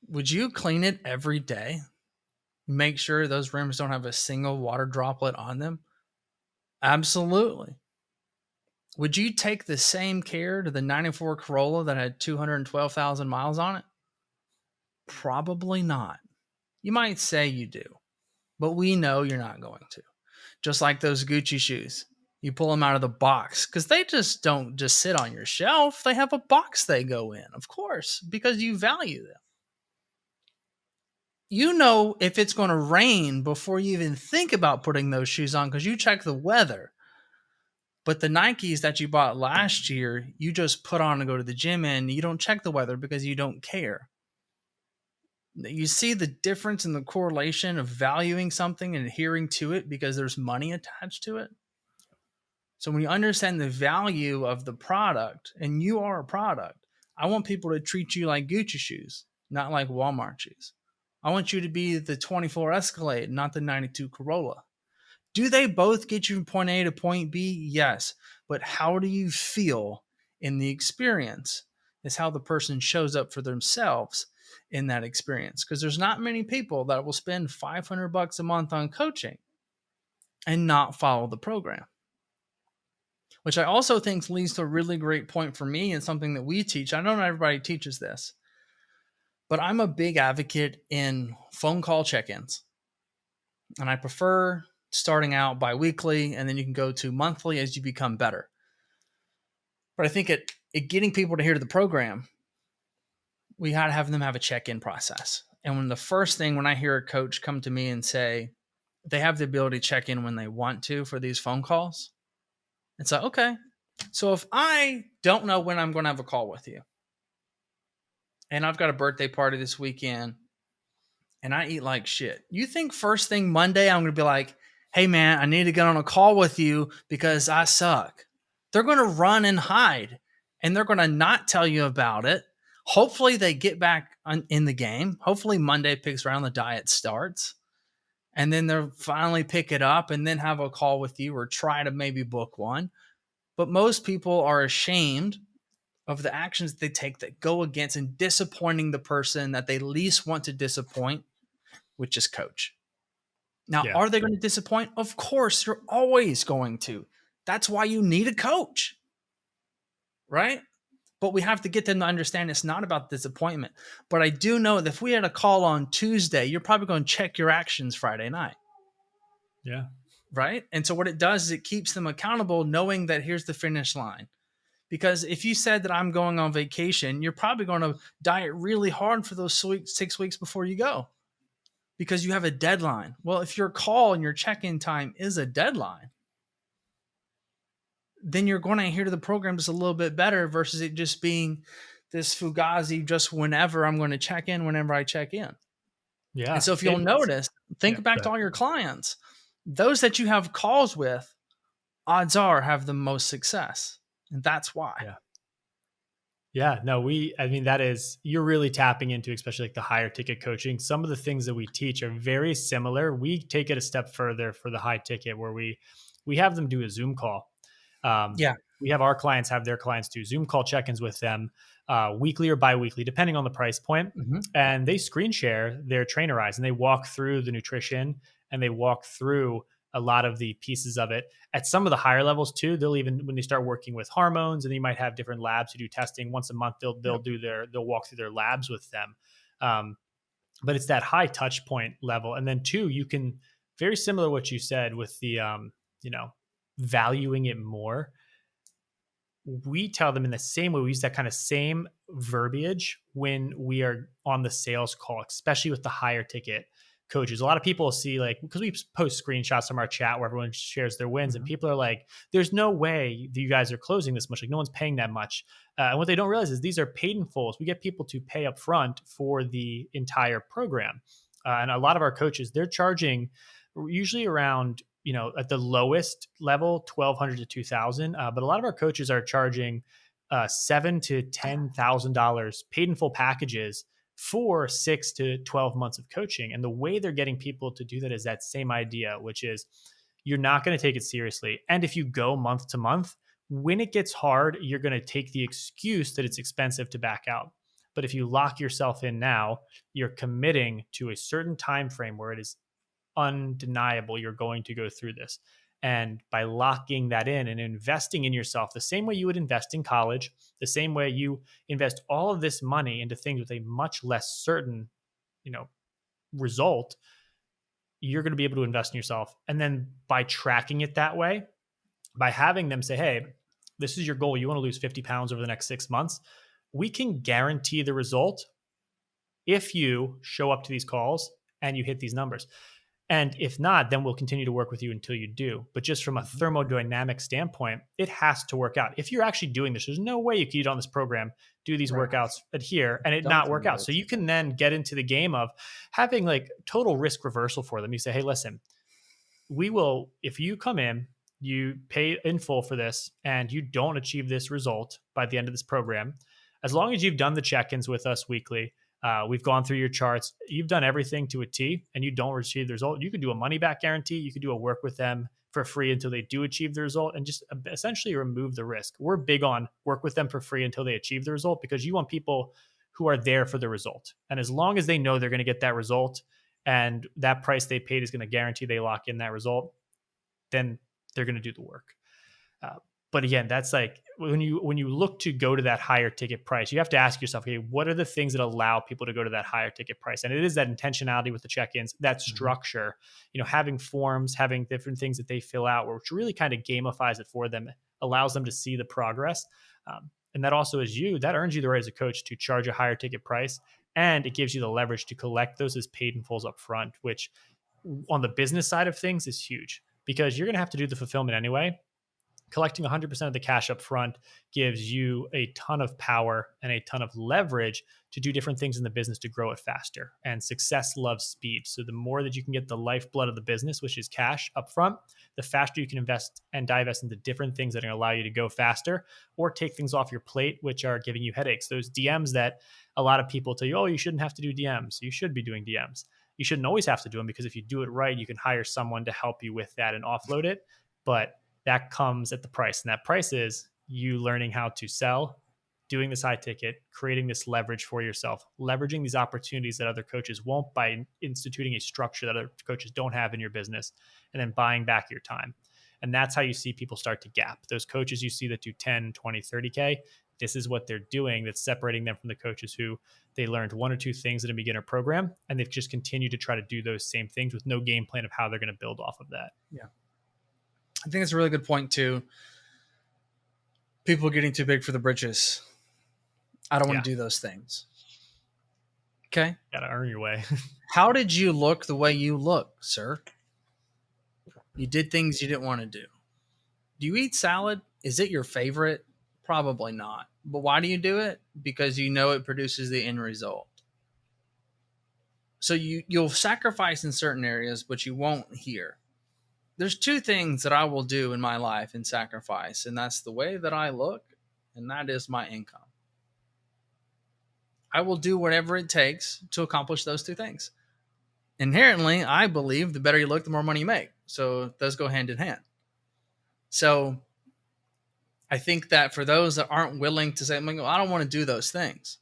would you clean it every day? Make sure those rims don't have a single water droplet on them? Absolutely. Would you take the same care to the 94 Corolla that had 212,000 miles on it? Probably not. You might say you do, but we know you're not going to. Just like those Gucci shoes. You pull them out of the box because they just don't just sit on your shelf. They have a box they go in, of course, because you value them. You know if it's going to rain before you even think about putting those shoes on because you check the weather. But the Nikes that you bought last year, you just put on to go to the gym and you don't check the weather because you don't care. You see the difference in the correlation of valuing something and adhering to it because there's money attached to it. So when you understand the value of the product, and you are a product, I want people to treat you like Gucci shoes, not like Walmart shoes. I want you to be the 24 Escalade, not the 92 Corolla. Do they both get you from point A to point B? Yes. But how do you feel in the experience is how the person shows up for themselves in that experience. Because there's not many people that will spend $500 a month on coaching and not follow the program. Which I also think leads to a really great point for me and something that we teach. I know not everybody teaches this, but I'm a big advocate in phone call check-ins. And I prefer starting out bi-weekly, and then you can go to monthly as you become better. But I think it getting people to adhere to the program, we got to have them have a check-in process. And when I hear a coach come to me and say they have the ability to check in when they want to for these phone calls, it's like, okay, so if I don't know when I'm going to have a call with you, and I've got a birthday party this weekend, and I eat like shit, you think first thing Monday I'm going to be like, hey man, I need to get on a call with you because I suck? They're going to run and hide, and they're going to not tell you about it. Hopefully they get back in the game. Hopefully Monday picks around, the diet starts, and then they'll finally pick it up and then have a call with you or try to maybe book one. But most people are ashamed of the actions they take that go against and disappointing the person that they least want to disappoint, which is coach. Now, Yeah. Are they going to disappoint? Of course, you're always going to. That's why you need a coach, right? But we have to get them to understand it's not about disappointment. But I do know that if we had a call on Tuesday, you're probably going to check your actions Friday night. Yeah. Right? And so what it does is it keeps them accountable, knowing that here's the finish line. Because if you said that I'm going on vacation, you're probably going to diet really hard for those 6 weeks before you go because you have a deadline. Well, if your call and your check-in time is a deadline, then you're going to adhere to the program just a little bit better versus it just being this fugazi, just whenever I'm going to check in, whenever I check in. Yeah. And so if you'll notice, think back to all your clients, those that you have calls with, odds are have the most success. And that's why. Yeah. Yeah, no, you're really tapping into, especially like the higher ticket coaching. Some of the things that we teach are very similar. We take it a step further for the high ticket where we have them do a Zoom call. We have our clients have their clients do Zoom call check-ins with them weekly or bi-weekly, depending on the price point. Mm-hmm. And they screen share their trainer eyes and they walk through the nutrition and they walk through a lot of the pieces of it. At some of the higher levels too, they'll even, when they start working with hormones, and you might have different labs who do testing once a month, they'll walk through their labs with them. But it's that high touch point level. And then two, you can, very similar to what you said with the, valuing it more. We tell them in the same way, we use that kind of same verbiage when we are on the sales call, especially with the higher ticket. coaches. A lot of people see, like, because we post screenshots from our chat where everyone shares their wins, and people are like, there's no way that you guys are closing this much. Like, no one's paying that much. And what they don't realize is these are paid in fulls. We get people to pay up front for the entire program. And a lot of our coaches, they're charging usually around, at the lowest level, 1,200 to 2,000. But a lot of our coaches are charging $7,000 to $10,000 paid in full packages for 6 to 12 months of coaching. And the way they're getting people to do that is that same idea, which is you're not going to take it seriously. And if you go month to month, when it gets hard, you're going to take the excuse that it's expensive to back out. But if you lock yourself in now, you're committing to a certain time frame where it is undeniable you're going to go through this. And by locking that in and investing in yourself the same way you would invest in college, the same way you invest all of this money into things with a much less certain, result, you're going to be able to invest in yourself. And then by tracking it that way, by having them say, hey, this is your goal. You want to lose 50 pounds over the next 6 months. We can guarantee the result if you show up to these calls and you hit these numbers. And if not, then we'll continue to work with you until you do. But just from a thermodynamic standpoint, it has to work out. If you're actually doing this, there's no way you could get on this program, do these workouts, adhere, and it not work out. So you can then get into the game of having like total risk reversal for them. You say, hey, listen, we will, if you come in, you pay in full for this, and you don't achieve this result by the end of this program, as long as you've done the check-ins with us weekly, we've gone through your charts, you've done everything to a T, and you don't achieve the result, you could do a money back guarantee. You could do a work with them for free until they do achieve the result, and just essentially remove the risk. We're big on work with them for free until they achieve the result, because you want people who are there for the result. And as long as they know they're going to get that result and that price they paid is going to guarantee they lock in that result, then they're going to do the work. But again, that's like when you look to go to that higher ticket price, you have to ask yourself, okay, what are the things that allow people to go to that higher ticket price? And it is that intentionality with the check-ins, that structure, having forms, having different things that they fill out, which really kind of gamifies it for them, allows them to see the progress. And that also that earns you the right as a coach to charge a higher ticket price. And it gives you the leverage to collect those as paid in fulls up front, which on the business side of things is huge, because you're going to have to do the fulfillment anyway. Collecting 100% of the cash up front gives you a ton of power and a ton of leverage to do different things in the business to grow it faster. And success loves speed. So the more that you can get the lifeblood of the business, which is cash up front, the faster you can invest and divest into different things that are going to allow you to go faster or take things off your plate, which are giving you headaches. Those DMs that a lot of people tell you, oh, you shouldn't have to do DMs. You should be doing DMs. You shouldn't always have to do them, because if you do it right, you can hire someone to help you with that and offload it. But that comes at the price. And that price is you learning how to sell, doing this high ticket, creating this leverage for yourself, leveraging these opportunities that other coaches won't by instituting a structure that other coaches don't have in your business, and then buying back your time. And that's how you see people start to gap. Those coaches you see that do 10, 20, 30K, this is what they're doing that's separating them from the coaches who they learned one or two things in a beginner program, and they've just continued to try to do those same things with no game plan of how they're going to build off of that. Yeah. I think it's a really good point too. People getting too big for the britches. I don't want to do those things. Okay. Got to earn your way. How did you look the way you look, sir? You did things you didn't want to do. Do you eat salad? Is it your favorite? Probably not. But why do you do it? Because you know it produces the end result. So you'll sacrifice in certain areas, but you won't here. There's two things that I will do in my life and sacrifice, and that's the way that I look, and that is my income. I will do whatever it takes to accomplish those two things. Inherently, I believe the better you look, the more money you make. So those go hand in hand. So I think that for those that aren't willing to say, I don't want to do those things.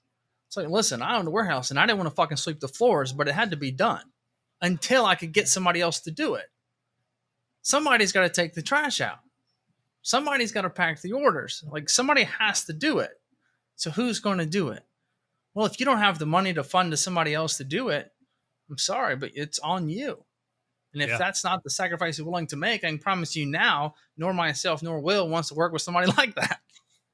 It's like, listen, I owned a warehouse and I didn't want to fucking sweep the floors, but it had to be done until I could get somebody else to do it. Somebody's got to take the trash out. Somebody's got to pack the orders. Like, somebody has to do it. So who's going to do it? Well, if you don't have the money to fund to somebody else to do it, I'm sorry, but it's on you. And if that's not the sacrifice you're willing to make, I can promise you now, nor myself nor Will wants to work with somebody like that.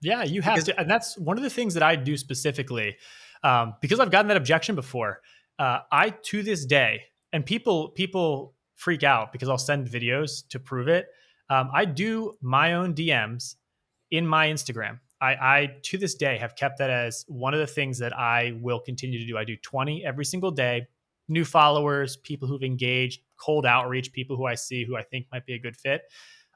Yeah, you have to. And that's one of the things that I do specifically, because I've gotten that objection before. I, to this day, And people freak out because I'll send videos to prove it. I do my own DMs in my Instagram. I to this day have kept that as one of the things that I will continue to do. I do 20 every single day. New followers, people who've engaged, cold outreach, people who I see who I think might be a good fit.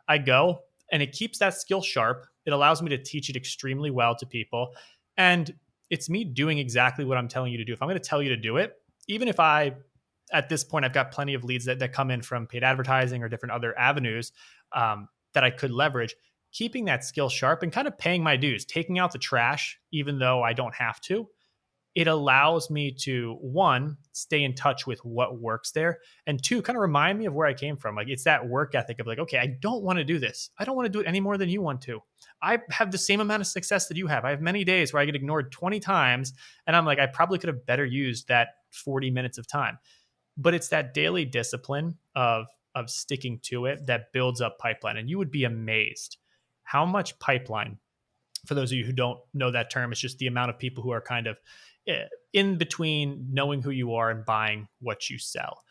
I go, and it keeps that skill sharp. It allows me to teach it extremely well to people. And it's me doing exactly what I'm telling you to do. If I'm going to tell you to do it, even if at this point, I've got plenty of leads that come in from paid advertising or different other avenues that I could leverage, keeping that skill sharp and kind of paying my dues, taking out the trash, even though I don't have to, it allows me to, one, stay in touch with what works there, and two, kind of remind me of where I came from. Like, it's that work ethic of like, okay, I don't want to do this. I don't want to do it any more than you want to. I have the same amount of success that you have. I have many days where I get ignored 20 times, and I'm like, I probably could have better used that 40 minutes of time. But it's that daily discipline of sticking to it that builds up pipeline. And you would be amazed how much pipeline, for those of you who don't know that term, it's just the amount of people who are kind of in between knowing who you are and buying what you sell.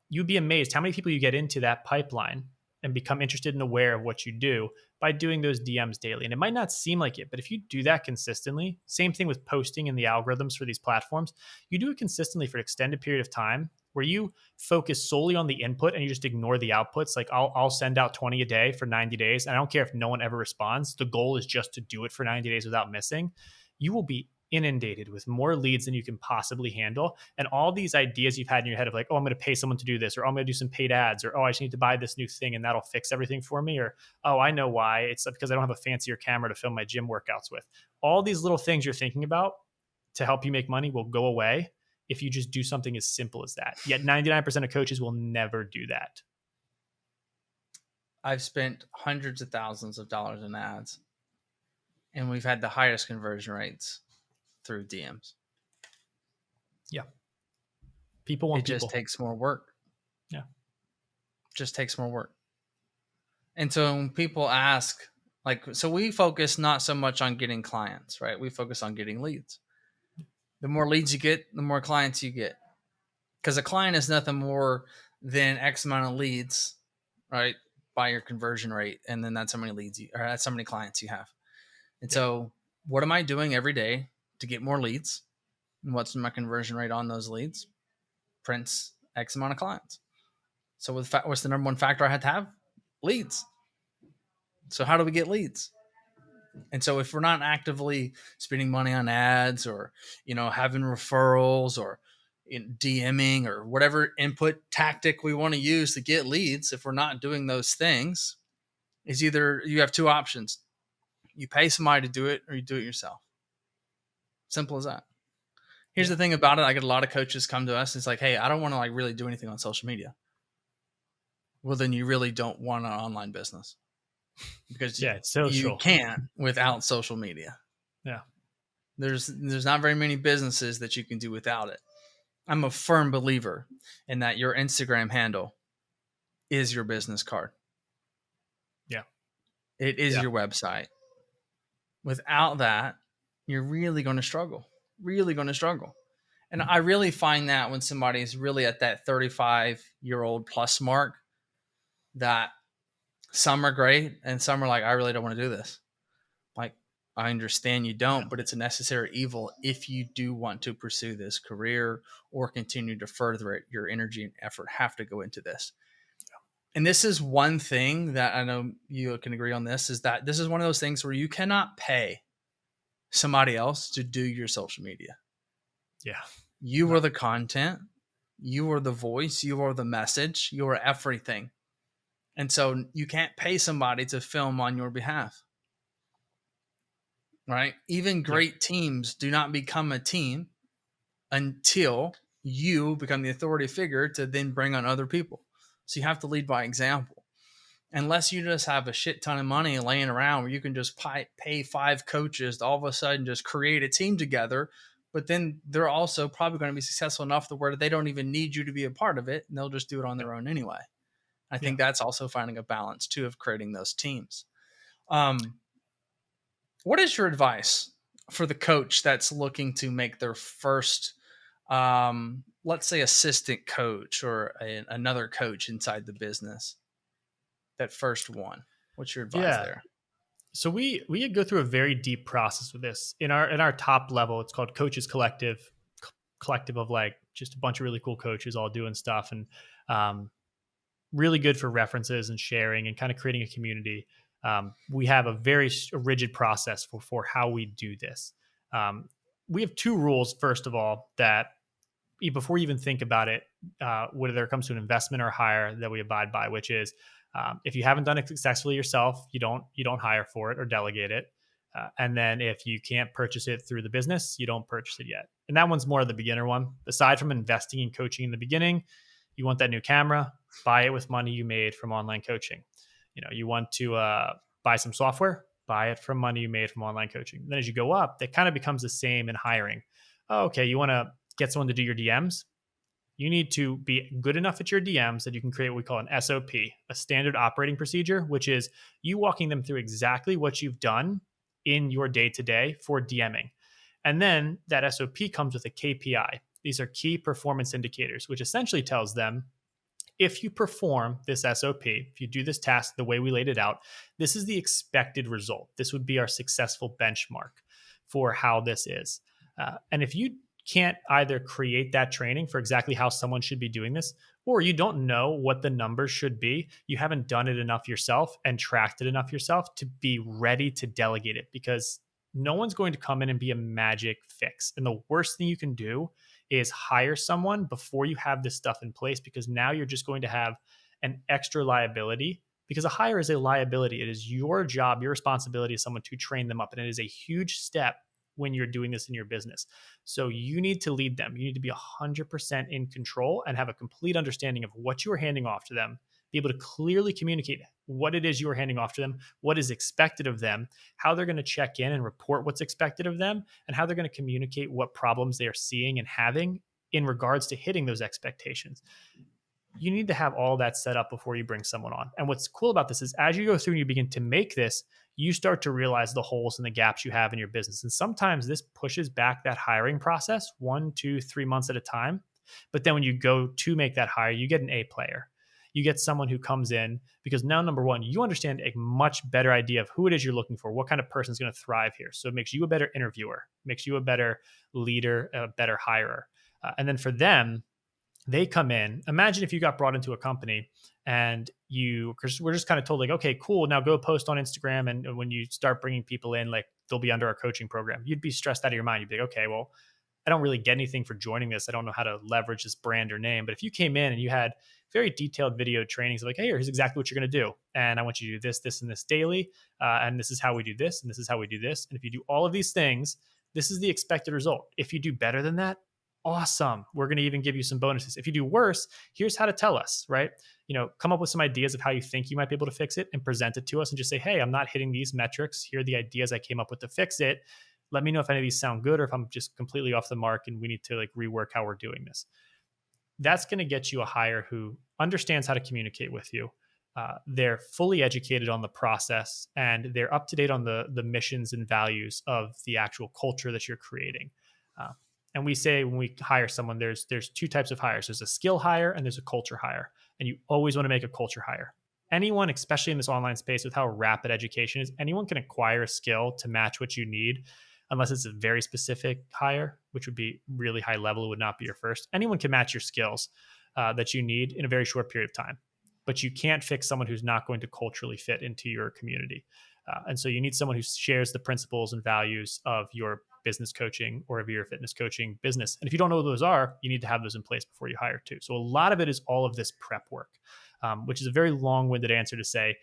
You'd be amazed how many people you get into that pipeline and become interested and aware of what you do by doing those DMs daily. And it might not seem like it, but if you do that consistently, same thing with posting in the algorithms for these platforms, you do it consistently for an extended period of time where you focus solely on the input and you just ignore the outputs. Like I'll send out 20 a day for 90 days. And I don't care if no one ever responds. The goal is just to do it for 90 days without missing. You will be inundated with more leads than you can possibly handle. And all these ideas you've had in your head of like, oh, I'm going to pay someone to do this, or oh, I'm going to do some paid ads, or oh, I just need to buy this new thing and that'll fix everything for me. Or, oh, I know why. It's because I don't have a fancier camera to film my gym workouts with. All these little things you're thinking about to help you make money will go away if you just do something as simple as that. Yet 99% of coaches will never do that. I've spent hundreds of thousands of dollars in ads, and we've had the highest conversion rates through DMs. Yeah. People want it just people. takes more work. Yeah. Just takes more work. And so when people ask, like, so we focus not so much on getting clients, right? We focus on getting leads. The more leads you get, the more clients you get. Because a client is nothing more than X amount of leads, right? By your conversion rate. And then that's how many leads or that's how many clients you have. And so what am I doing every day to get more leads? And what's my conversion rate on those leads? Prints X amount of clients. So what's the number one factor I had to have? Leads. So how do we get leads? And so if we're not actively spending money on ads or, having referrals or DMing or whatever input tactic we want to use to get leads, if we're not doing those things, is either you have two options. You pay somebody to do it or you do it yourself. Simple as that. Here's the thing about it. I get a lot of coaches come to us. It's like, hey, I don't want to really do anything on social media. Well, then you really don't want an online business because you can't without social media. Yeah. There's not very many businesses that you can do without it. I'm a firm believer in that your Instagram handle is your business card. Yeah. It is your website. Without that, you're really going to struggle. And I really find that when somebody is really at that 35-year-old plus mark, that some are great and some are like, I really don't want to do this. Like, I understand you don't, but it's a necessary evil if you do want to pursue this career or continue to further it. Your energy and effort have to go into this. And this is one thing that I know you can agree on this, is that this is one of those things where you cannot pay somebody else to do your social media. Yeah. You are the content. You are the voice. You are the message. You are everything. And so you can't pay somebody to film on your behalf. Right? Even great teams do not become a team until you become the authority figure to then bring on other people. So you have to lead by example. Unless you just have a shit ton of money laying around where you can just pay 5 coaches to all of a sudden just create a team together, but then they're also probably going to be successful enough to where they don't even need you to be a part of it, and they'll just do it on their own anyway. I think that's also finding a balance too of creating those teams. What is your advice for the coach that's looking to make their first let's say assistant coach or another coach inside the business, that first one, what's your advice Yeah. there? So we go through a very deep process with this. In our top level, it's called Coaches Collective, collective of like just a bunch of really cool coaches all doing stuff, and um, really good for references and sharing and kind of creating a community. We have a very rigid process for how we do this. Um, we have two rules. First of all, that before you even think about it, whether it comes to an investment or hire, that we abide by, which is if you haven't done it successfully yourself, you don't hire for it or delegate it. And then if you can't purchase it through the business, you don't purchase it yet. And that one's more of the beginner one. Aside from investing in coaching in the beginning, you want that new camera, buy it with money you made from online coaching. You want to buy some software, buy it from money you made from online coaching. Then as you go up, it kind of becomes the same in hiring. Oh, okay, you want to get someone to do your DMs, you need to be good enough at your DMs that you can create what we call an SOP, a standard operating procedure, which is you walking them through exactly what you've done in your day to day for DMing. And then that SOP comes with a KPI. These are key performance indicators, which essentially tells them if you perform this SOP, if you do this task the way we laid it out, this is the expected result. This would be our successful benchmark for how this is. And if you can't either create that training for exactly how someone should be doing this, or you don't know what the numbers should be, you haven't done it enough yourself and tracked it enough yourself to be ready to delegate it, because no one's going to come in and be a magic fix. And the worst thing you can do is hire someone before you have this stuff in place, because now you're just going to have an extra liability, because a hire is a liability. It is your job, your responsibility as someone to train them up. And it is a huge step when you're doing this in your business. So you need to lead them. You need to be 100% in control and have a complete understanding of what you are handing off to them, be able to clearly communicate what it is you are handing off to them, what is expected of them, how they're going to check in and report what's expected of them, and how they're going to communicate what problems they are seeing and having in regards to hitting those expectations. You need to have all that set up before you bring someone on. And what's cool about this is as you go through and you begin to make this, you start to realize the holes and the gaps you have in your business. And sometimes this pushes back that hiring process 1, 2, 3 months at a time. But then when you go to make that hire, you get an A player. You get someone who comes in because now, number one, you understand a much better idea of who it is you're looking for, what kind of person is going to thrive here. So it makes you a better interviewer, makes you a better leader, a better hirer. And then for them, they come in. Imagine if you got brought into a company and because we're just kind of told like, okay, cool, now go post on Instagram. And when you start bringing people in, like they'll be under our coaching program. You'd be stressed out of your mind. You'd be like, okay, well, I don't really get anything for joining this. I don't know how to leverage this brand or name. But if you came in and you had very detailed video trainings of like, hey, here's exactly what you're going to do. And I want you to do this, this, and this daily. And this is how we do this. And this is how we do this. And if you do all of these things, this is the expected result. If you do better than that, awesome. We're going to even give you some bonuses. If you do worse, here's how to tell us, right? Come up with some ideas of how you think you might be able to fix it and present it to us and just say, hey, I'm not hitting these metrics. Here are the ideas I came up with to fix it. Let me know if any of these sound good or if I'm just completely off the mark and we need to like rework how we're doing this. That's going to get you a hire who understands how to communicate with you. They're fully educated on the process and they're up to date on the missions and values of the actual culture that you're creating. And we say when we hire someone, there's two types of hires. There's a skill hire and there's a culture hire. And you always want to make a culture hire. Anyone, especially in this online space with how rapid education is, anyone can acquire a skill to match what you need, unless it's a very specific hire, which would be really high level. It would not be your first. Anyone can match your skills that you need in a very short period of time. But you can't fix someone who's not going to culturally fit into your community. And so you need someone who shares the principles and values of your business coaching or of your fitness coaching business. And if you don't know what those are, you need to have those in place before you hire too. So a lot of it is all of this prep work, which is a very long-winded answer to say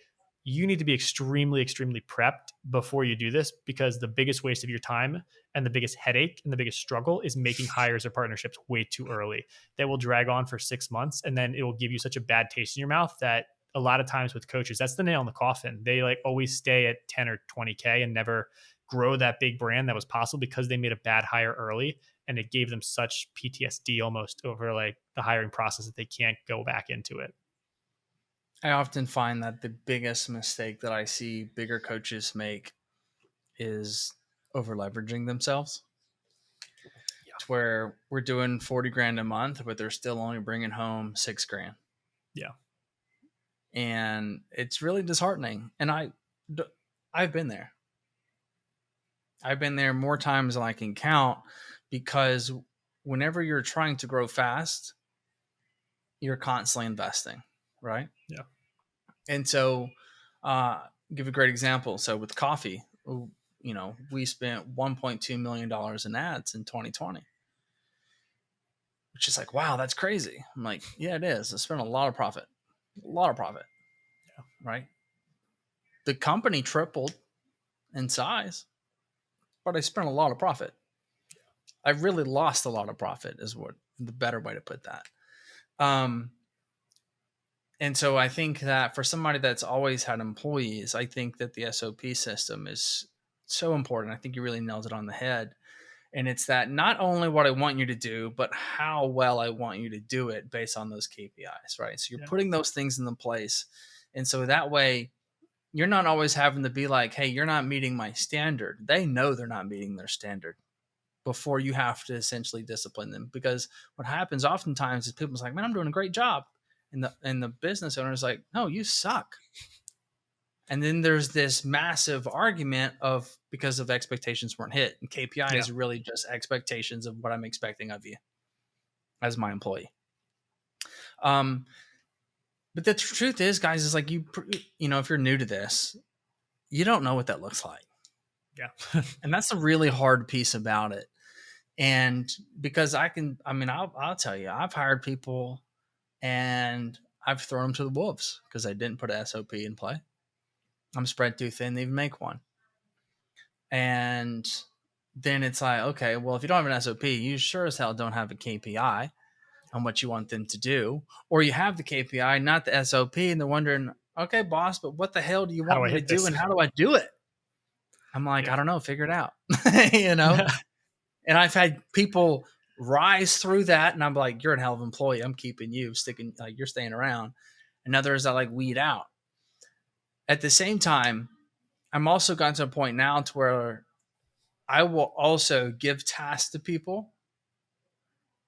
you need to be extremely, extremely prepped before you do this, because the biggest waste of your time and the biggest headache and the biggest struggle is making hires or partnerships way too early. They will drag on for 6 months and then it will give you such a bad taste in your mouth that a lot of times with coaches, that's the nail in the coffin. They like always stay at 10 or 20K and never grow that big brand that was possible because they made a bad hire early and it gave them such PTSD almost over like the hiring process that they can't go back into it. I often find that the biggest mistake that I see bigger coaches make is over leveraging themselves. to where we're doing 40 grand a month, but they're still only bringing home 6 grand. Yeah. And it's really disheartening. And I've been there. I've been there more times than I can count, because whenever you're trying to grow fast, you're constantly investing, right? Yeah. And so, give a great example. So with coffee, we spent $1.2 million in ads in 2020, which is like, wow, that's crazy. I'm like, yeah, it is. I spent a lot of profit, right? The company tripled in size, but I spent a lot of profit. I really lost a lot of profit, is what the better way to put that. And so I think that for somebody that's always had employees, I think that the SOP system is so important. I think you really nailed it on the head. And it's that not only what I want you to do, but how well I want you to do it based on those KPIs, right? So you're putting those things in the place. And so that way you're not always having to be like, hey, you're not meeting my standard. They know they're not meeting their standard before you have to essentially discipline them. Because what happens oftentimes is people's like, man, I'm doing a great job. And the business owner is like, no, you suck. And then there's this massive argument of because of expectations weren't hit. And KPI is really just expectations of what I'm expecting of you as my employee. But the truth is, guys, is like, if you're new to this, you don't know what that looks like. Yeah. And that's a really hard piece about it. And because I'll tell you, I've hired people and I've thrown them to the wolves because I didn't put an SOP in play. I'm spread too thin to even make one. And then it's like, okay, well, if you don't have an SOP, you sure as hell don't have a KPI on what you want them to do. Or you have the KPI, not the SOP, and they're wondering, okay, boss, but what the hell do you want me to do and how do I do it? I'm like, I don't know, figure it out. And I've had people rise through that, and I'm like, you're a hell of an employee. I'm keeping you, you're staying around. And others I like weed out. At the same time, I'm also gotten to a point now to where I will also give tasks to people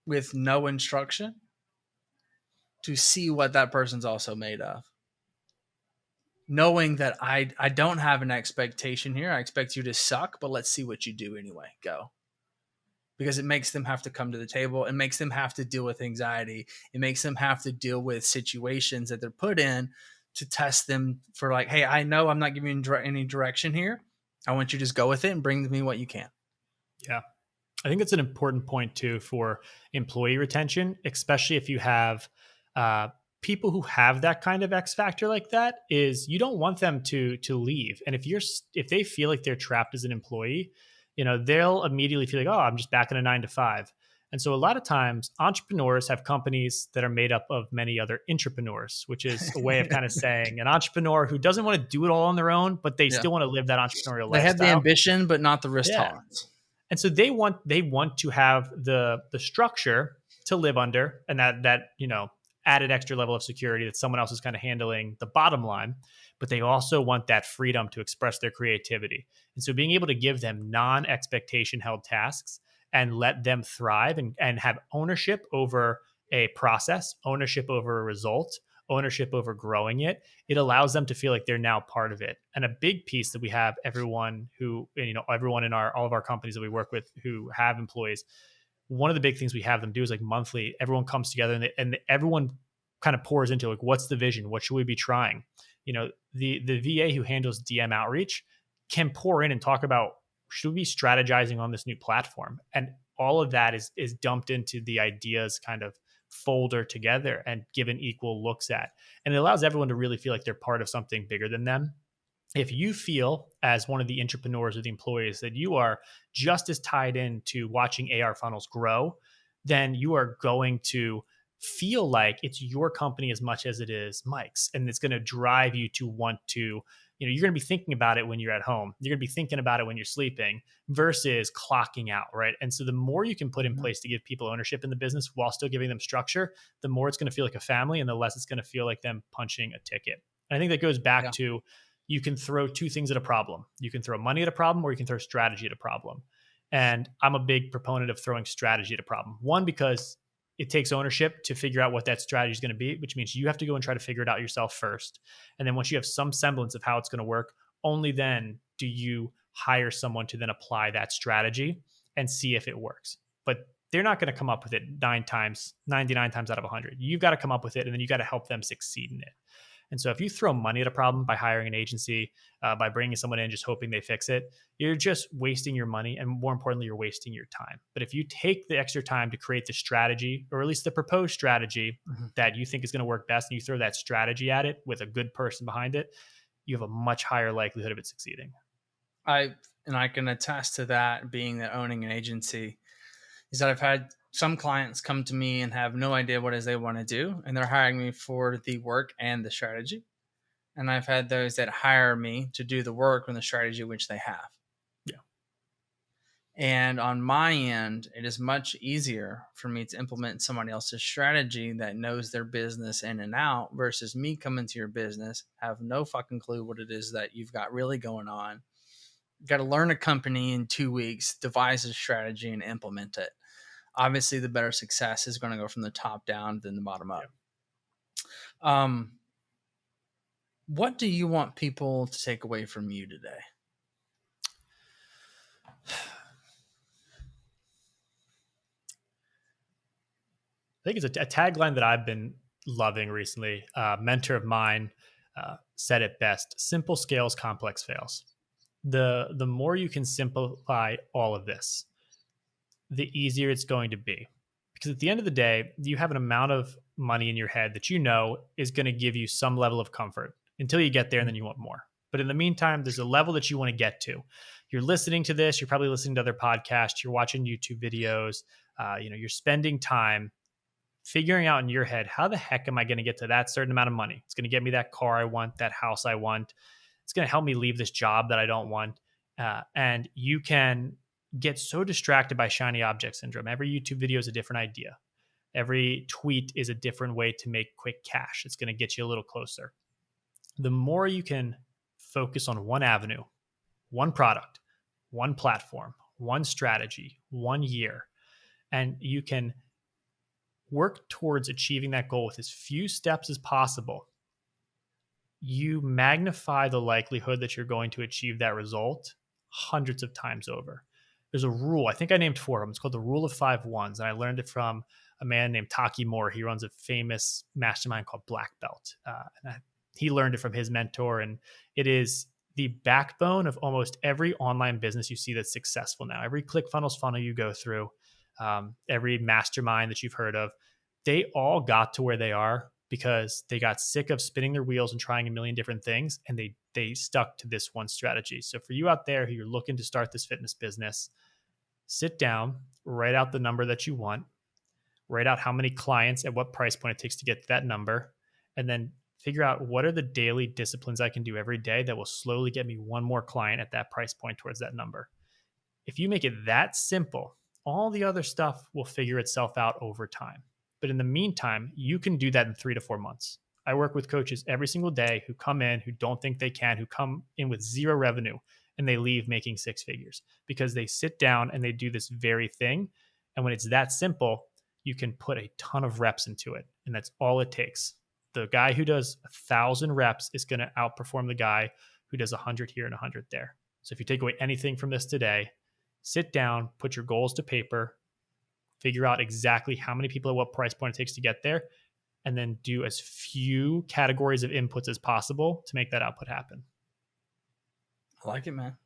with no instruction to see what that person's also made of. Knowing that I don't have an expectation here. I expect you to suck, but let's see what you do anyway. Go. Because it makes them have to come to the table. It makes them have to deal with anxiety. It makes them have to deal with situations that they're put in to test them for like, hey, I know I'm not giving you any direction here. I want you to just go with it and bring me what you can. Yeah. I think it's an important point too for employee retention, especially if you have people who have that kind of X factor like that. Is you don't want them to leave, and if they feel like they're trapped as an employee, they'll immediately feel like, oh, I'm just back in a 9 to 5. And so a lot of times entrepreneurs have companies that are made up of many other intrapreneurs, which is a way of kind of saying an entrepreneur who doesn't want to do it all on their own, but they still want to live that entrepreneurial lifestyle. They have the ambition, but not the risk tolerance. And so they want to have the structure to live under, and that added extra level of security that someone else is kind of handling the bottom line, but they also want that freedom to express their creativity. And so being able to give them non-expectation held tasks and let them thrive and have ownership over a process, ownership over a result, ownership over growing it, it allows them to feel like they're now part of it. And a big piece that we have everyone in all of our companies that we work with who have employees, one of the big things we have them do is like monthly, everyone comes together and everyone kind of pours into like, what's the vision? What should we be trying? The VA who handles DM outreach can pour in and talk about, should we be strategizing on this new platform? And all of that is dumped into the ideas kind of folder together and given equal looks at. And it allows everyone to really feel like they're part of something bigger than them. If you feel as one of the entrepreneurs or the employees that you are just as tied into watching AR funnels grow, then you are going to feel like it's your company as much as it is Mike's. And it's going to drive you to want to, you're going to be thinking about it when you're at home. You're going to be thinking about it when you're sleeping versus clocking out, right? And so the more you can put in place to give people ownership in the business while still giving them structure, the more it's going to feel like a family and the less it's going to feel like them punching a ticket. And I think that goes back to, you can throw two things at a problem. You can throw money at a problem or you can throw strategy at a problem. And I'm a big proponent of throwing strategy at a problem. One, because it takes ownership to figure out what that strategy is going to be, which means you have to go and try to figure it out yourself first. And then once you have some semblance of how it's going to work, only then do you hire someone to then apply that strategy and see if it works. But they're not going to come up with it 99 times out of 100. You've got to come up with it, and then you got to help them succeed in it. And so if you throw money at a problem by hiring an agency, by bringing someone in, just hoping they fix it, you're just wasting your money. And more importantly, you're wasting your time. But if you take the extra time to create the strategy, or at least the proposed strategy that you think is going to work best, and you throw that strategy at it with a good person behind it, you have a much higher likelihood of it succeeding. I can attest to that, being that owning an agency, is that I've had some clients come to me and have no idea what it is they want to do, and they're hiring me for the work and the strategy. And I've had those that hire me to do the work and the strategy which they have. Yeah. And on my end, it is much easier for me to implement somebody else's strategy that knows their business in and out, versus me coming to your business, have no fucking clue what it is that you've got really going on. Got to learn a company in 2 weeks, devise a strategy, and implement it. Obviously, the better success is going to go from the top down than the bottom up. Yeah. What do you want people to take away from you today? I think it's a tagline that I've been loving recently. A mentor of mine said it best: simple scales, complex fails. The more you can simplify all of this, the easier it's going to be. Because at the end of the day, you have an amount of money in your head that you know is going to give you some level of comfort until you get there, and then you want more. But in the meantime, there's a level that you want to get to. You're listening to this, you're probably listening to other podcasts, you're watching YouTube videos, you're spending time figuring out in your head, how the heck am I going to get to that certain amount of money? It's going to get me that car I want, that house I want. It's going to help me leave this job that I don't want. And you can get so distracted by shiny object syndrome. Every YouTube video is a different idea. Every tweet is a different way to make quick cash. It's going to get you a little closer. The more you can focus on one avenue, one product, one platform, one strategy, 1 year, and you can work towards achieving that goal with as few steps as possible, you magnify the likelihood that you're going to achieve that result hundreds of times over. There's a rule, I think I named 4 of them. It's called the rule of 5 ones. And I learned it from a man named Taki Moore. He runs a famous mastermind called Black Belt. He learned it from his mentor. And it is the backbone of almost every online business you see that's successful now. Every ClickFunnels funnel you go through, every mastermind that you've heard of, they all got to where they are because they got sick of spinning their wheels and trying a million different things, and they stuck to this one strategy. So for you out there who you're looking to start this fitness business, sit down, write out the number that you want, write out how many clients at what price point it takes to get to that number, and then figure out what are the daily disciplines I can do every day that will slowly get me one more client at that price point towards that number. If you make it that simple, all the other stuff will figure itself out over time. But in the meantime, you can do that in 3 to 4 months. I work with coaches every single day who come in, who don't think they can, who come in with 0 revenue, and they leave making 6 figures because they sit down and they do this very thing. And when it's that simple, you can put a ton of reps into it. And that's all it takes. The guy who does 1,000 reps is going to outperform the guy who does 100 here and 100 there. So if you take away anything from this today, sit down, put your goals to paper, figure out exactly how many people at what price point it takes to get there, and then do as few categories of inputs as possible to make that output happen. I like it, man.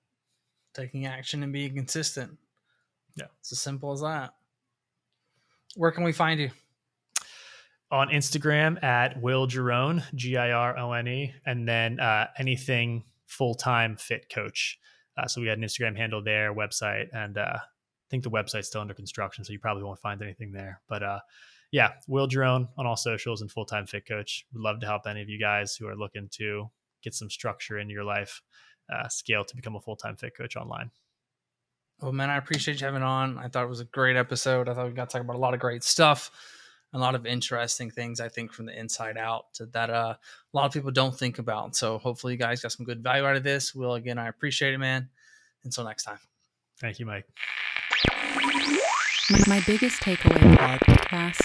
Taking action and being consistent. Yeah. It's as simple as that. Where can we find you? On Instagram at Will Girone, Girone, and then anything full-time fit coach. So we got an Instagram handle there, website, and I think the website's still under construction, so you probably won't find anything there. But yeah, Will Girone on all socials and full-time fit coach. Would love to help any of you guys who are looking to get some structure into your life, scale to become a full-time fit coach online. Well, man, I appreciate you having on. I thought it was a great episode. I thought we got to talk about a lot of great stuff, a lot of interesting things, I think, from the inside out that a lot of people don't think about. So hopefully you guys got some good value out of this. Will, again, I appreciate it, man. Until next time. Thank you, Mike. My biggest takeaway podcast.